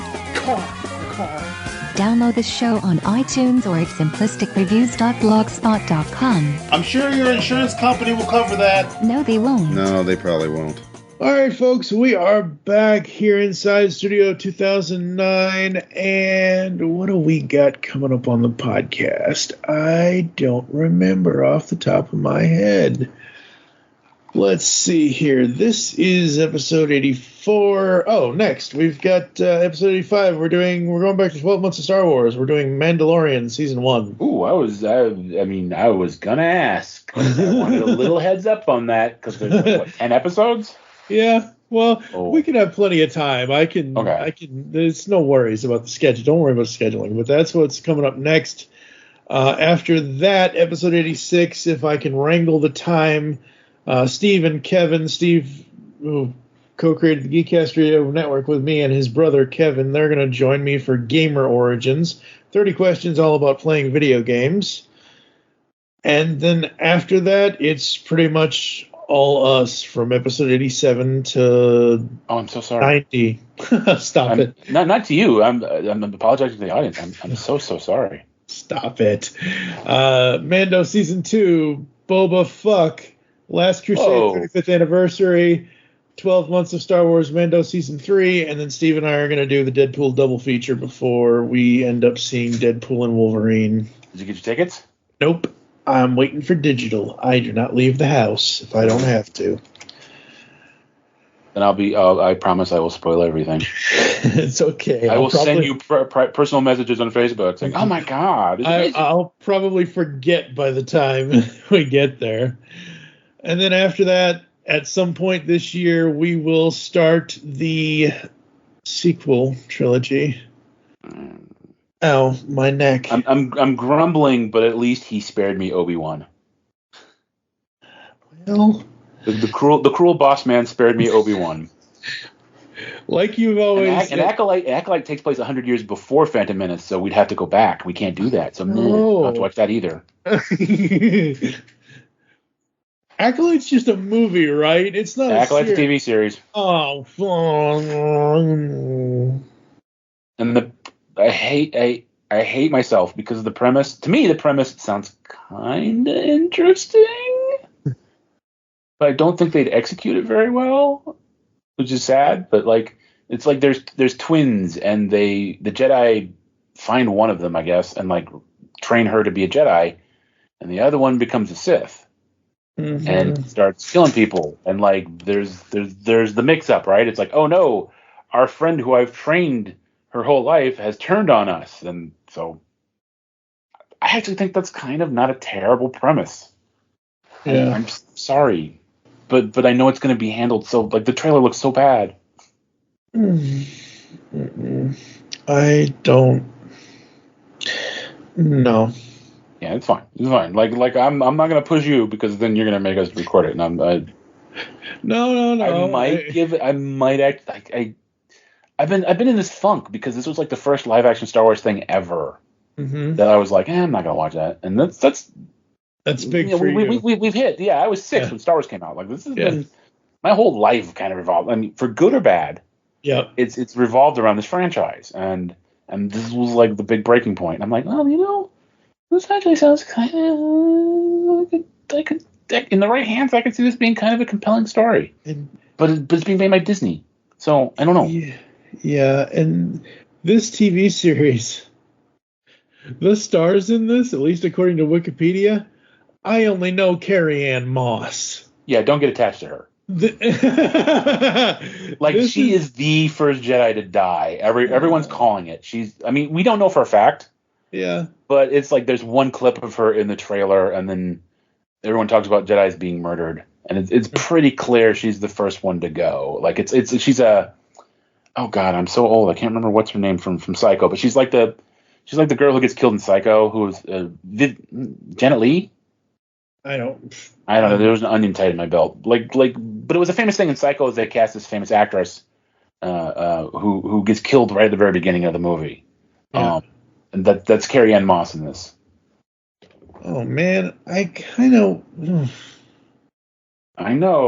Download this show on iTunes or at simplisticreviews.blogspot.com. I'm sure your insurance company will cover that. No, they won't. No, they probably won't. All right, folks, we are back here inside Studio 2009, and what do we got coming up on the podcast? I don't remember off the top of my head. Let's see here. This is episode 84. Oh, next we've got episode 85. We're going back to 12 months of Star Wars. We're doing Mandalorian season 1. Ooh, I was gonna ask. I wanted a little heads up on that because there's what, 10 episodes. Yeah, well, we can have plenty of time. I can. There's no worries about the schedule. Don't worry about scheduling. But that's what's coming up next. After that, episode 86, if I can wrangle the time, Steve and Kevin, who co-created the Geekcast Radio Network with me, and his brother Kevin, they're going to join me for Gamer Origins. 30 questions all about playing video games. And then after that, it's pretty much all us from episode 87 to I'm so sorry. 90. Stop it. Not to you. I'm apologizing to the audience. I'm so sorry. Stop it. Mando season 2, Boba Fuck, Last Crusade 35th anniversary, 12 months of Star Wars, Mando season 3, and then Steve and I are going to do the Deadpool double feature before we end up seeing Deadpool and Wolverine. Did you get your tickets? Nope. I'm waiting for digital. I do not leave the house if I don't have to. Then I promise I will spoil everything. It's okay. I will send you personal messages on Facebook saying, oh my God. I'll probably forget by the time we get there. And then after that, at some point this year, we will start the sequel trilogy. Ow, my neck. I'm grumbling, but at least he spared me Obi-Wan. Well, the cruel boss man spared me Obi-Wan. Like you've always said. Acolyte takes place 100 years before Phantom Menace, so we'd have to go back. We can't do that. So I don't have to watch that either. Acolyte's just a movie, right? It's not Acolyte's a TV series. Oh. And I hate myself because of the premise. To me, the premise sounds kind of interesting, but I don't think they'd execute it very well, which is sad. But it's like there's twins, and the Jedi find one of them, I guess, and train her to be a Jedi, and the other one becomes a Sith. And starts killing people, and there's the mix up, right? It's like, oh no, our friend who I've trained her whole life has turned on us. And so I actually think that's kind of not a terrible premise. Yeah. I'm sorry, but I know it's going to be handled so, like, the trailer looks so bad. I don't. No. Yeah, it's fine. It's fine. Like I'm not going to push you because then you're going to make us record it, and No. I might give it. I might act. I've been in this funk because this was like the first live action Star Wars thing ever that I was like, I'm not gonna watch that, and that's big for you. We've hit. Yeah, I was 6 when Star Wars came out. Like, this has been my whole life kind of revolved. I mean, for good or bad. Yeah, it's revolved around this franchise, and this was like the big breaking point. And I'm like, well, this actually sounds kind of I could in the right hands, I could see this being kind of a compelling story. But it's being made by Disney, so I don't know. Yeah, and this TV series, the stars in this, at least according to Wikipedia, I only know Carrie Ann Moss. Yeah, don't get attached to her. She is the first Jedi to die. Everyone's calling it. We don't know for a fact. Yeah. But it's like there's one clip of her in the trailer, and then everyone talks about Jedis being murdered, and it's pretty clear she's the first one to go. Like she's a, oh God, I'm so old. I can't remember what's her name from Psycho, but she's like the girl who gets killed in Psycho, who's Janet Leigh. I don't know. There was an onion tied in my belt. But it was a famous thing in Psycho. Is they cast this famous actress who gets killed right at the very beginning of the movie. Yeah. And that's Carrie Ann Moss in this. Oh man, I know.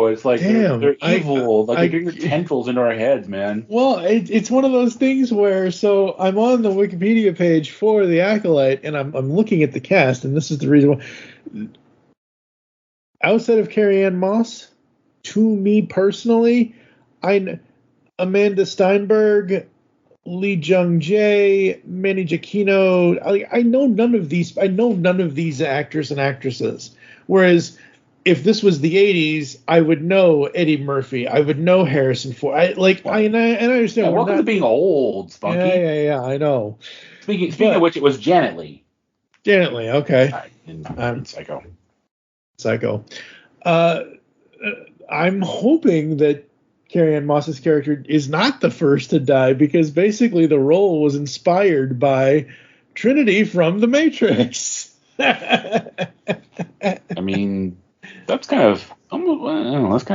It's like they're evil. They get your tendrils into our heads, man. Well, it's one of those things where I'm on the Wikipedia page for The Acolyte, and I'm looking at the cast, and this is the reason why. Outside of Carrie Ann Moss, to me personally, Amanda Steinberg, Lee Jung Jae, Manny Giacchino. I know none of these. I know none of these actors and actresses. Whereas, if this was the '80s, I would know Eddie Murphy. I would know Harrison Ford. I understand. Yeah, welcome to being old, Spunky. Yeah. I know. Speaking of which, it was Janet Leigh. Janet Leigh. Okay. In Psycho. I'm hoping that Carrie Ann Moss's character is not the first to die, because basically the role was inspired by Trinity from The Matrix. I mean, that's kind of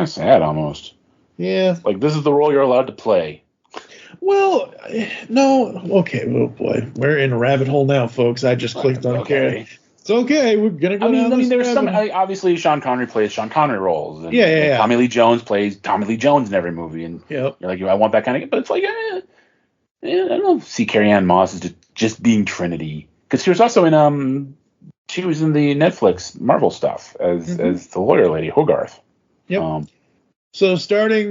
sad almost. Yeah. Like, this is the role you're allowed to play. Well, no. Okay. Oh boy, we're in a rabbit hole now, folks. I just clicked on Carrie. It's okay. We're gonna go down this there's some. rabbit. Obviously, Sean Connery plays Sean Connery roles. And, Yeah. Tommy Lee Jones plays Tommy Lee Jones in every movie, and you're like, I want that kind of. But it's like, I don't see Carrie Ann Moss as just being Trinity, because she was also in she was in the Netflix Marvel stuff as the lawyer lady Hogarth. Yep. So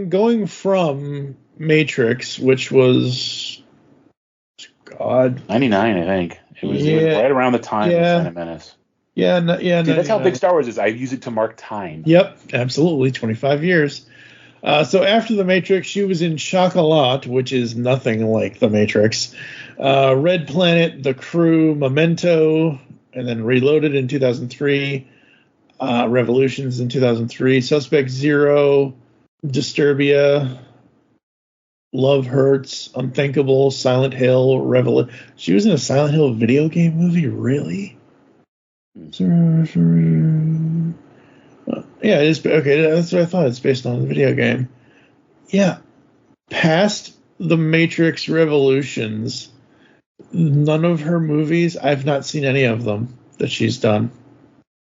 going from Matrix, which was 99, I think. It was right around the time of Phantom Menace. Yeah. Dude, that's how big Star Wars is. I use it to mark time. Yep, absolutely. 25 years. So after The Matrix, she was in Chocolat, which is nothing like The Matrix. Red Planet, The Crew, Memento, and then Reloaded in 2003. Revolutions in 2003. Suspect Zero, Disturbia, Love Hurts, Unthinkable, Silent Hill, She was in a Silent Hill video game movie? Really? Yeah, it is. Okay, that's what I thought. It's based on the video game. Yeah. Past The Matrix Revolutions, none of her movies, I've not seen any of them that she's done.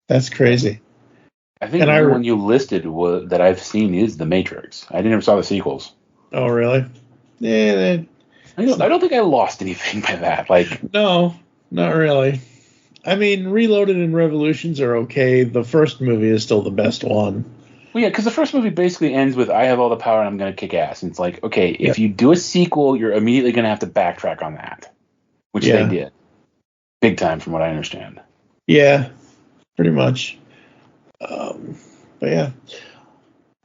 That's crazy. I think the one you listed that I've seen is The Matrix. I never saw the sequels. Oh, really? Yeah. I don't think I lost anything by that. No, not really. I mean, Reloaded and Revolutions are okay. The first movie is still the best one. Well, yeah, because the first movie basically ends with, I have all the power and I'm going to kick ass. And it's like, okay, if you do a sequel, you're immediately going to have to backtrack on that. Which they did. Big time, from what I understand. Yeah, pretty much. But yeah.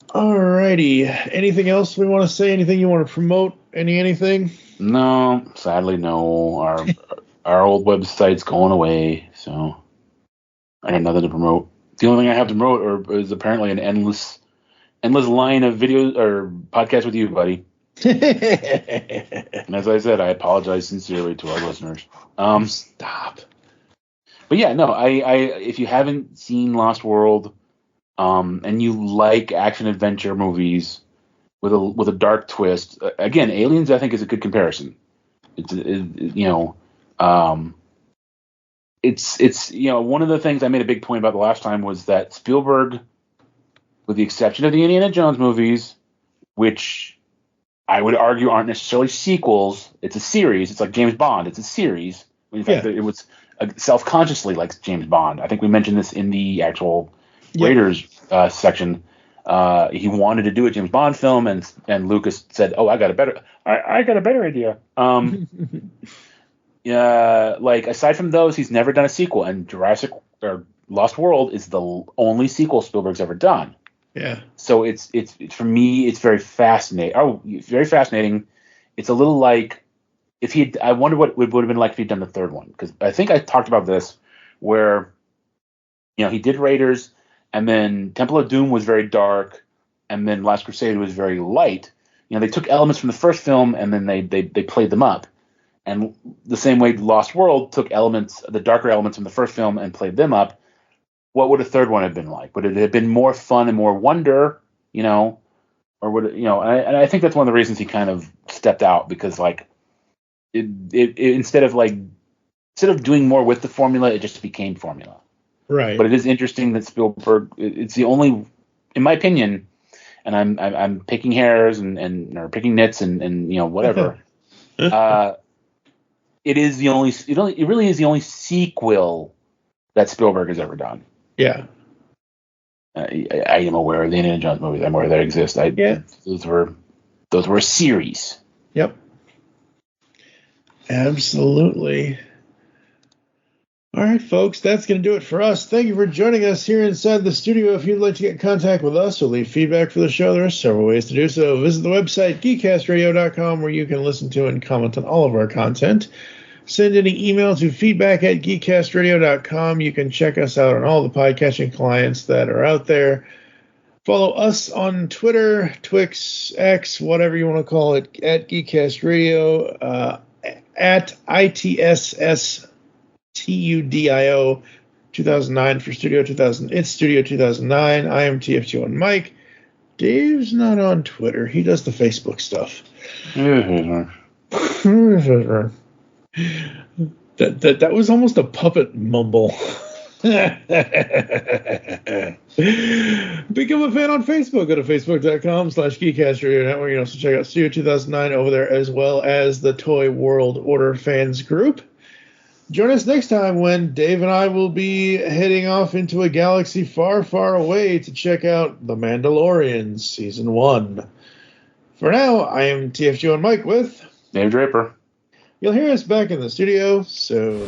Alrighty. Anything else we want to say? Anything you want to promote? Anything? No, sadly, no. Our old website's going away, so I have nothing to promote. The only thing I have to promote is apparently an endless line of videos or podcasts with you, buddy. And as I said, I apologize sincerely to our listeners. Stop. But yeah, no, I if you haven't seen Lost World, and you like action adventure movies with a dark twist, again, Aliens I think is a good comparison. It's one of the things I made a big point about the last time was that Spielberg, with the exception of the Indiana Jones movies, which I would argue aren't necessarily sequels, it's a series. It's like James Bond. It's a series. In fact, it was self-consciously like James Bond. I think we mentioned this in the actual Raiders section. He wanted to do a James Bond film, and Lucas said, "Oh, I got a better idea." Like aside from those, he's never done a sequel, and Jurassic or Lost World is the only sequel Spielberg's ever done. Yeah. So it's for me, it's very fascinating. Oh, very fascinating. It's a little like if I wonder what it would have been like if he'd done the third one, because I think I talked about this where he did Raiders, and then Temple of Doom was very dark, and then Last Crusade was very light. They took elements from the first film and then they played them up. And the same way Lost World took the darker elements from the first film and played them up. What would a third one have been like? Would it have been more fun and more wonder, or would it, and I think that's one of the reasons he kind of stepped out, because like instead of doing more with the formula, it just became formula. Right. But it is interesting that Spielberg, it's the only, in my opinion, and I'm picking hairs or picking nits and whatever. It really is the only sequel that Spielberg has ever done. Yeah. I am aware of the Indiana Jones movies. I'm aware they exist. Those were a series. Yep. Absolutely. All right, folks, that's going to do it for us. Thank you for joining us here inside the studio. If you'd like to get in contact with us or leave feedback for the show, there are several ways to do so. Visit the website, geekcastradio.com, where you can listen to and comment on all of our content. Send any email to feedback@geekcastradio.com. You can check us out on all the podcasting clients that are out there. Follow us on Twitter, Twix, X, whatever you want to call it, at geekcastradio, at ITSSTUDIO 2009 for Studio 2000. It's Studio 2009. I am TFG1Mike. Dave's not on Twitter. He does the Facebook stuff. That was almost a puppet mumble. Become a fan on Facebook. Go to facebook.com/geekcastradio network. You can also check out Studio 2009 over there, as well as the Toy World Order fans group. Join us next time when Dave and I will be heading off into a galaxy far, far away to check out The Mandalorian Season 1. For now, I am TFG1Mike with David Draper. You'll hear us back in the studio soon.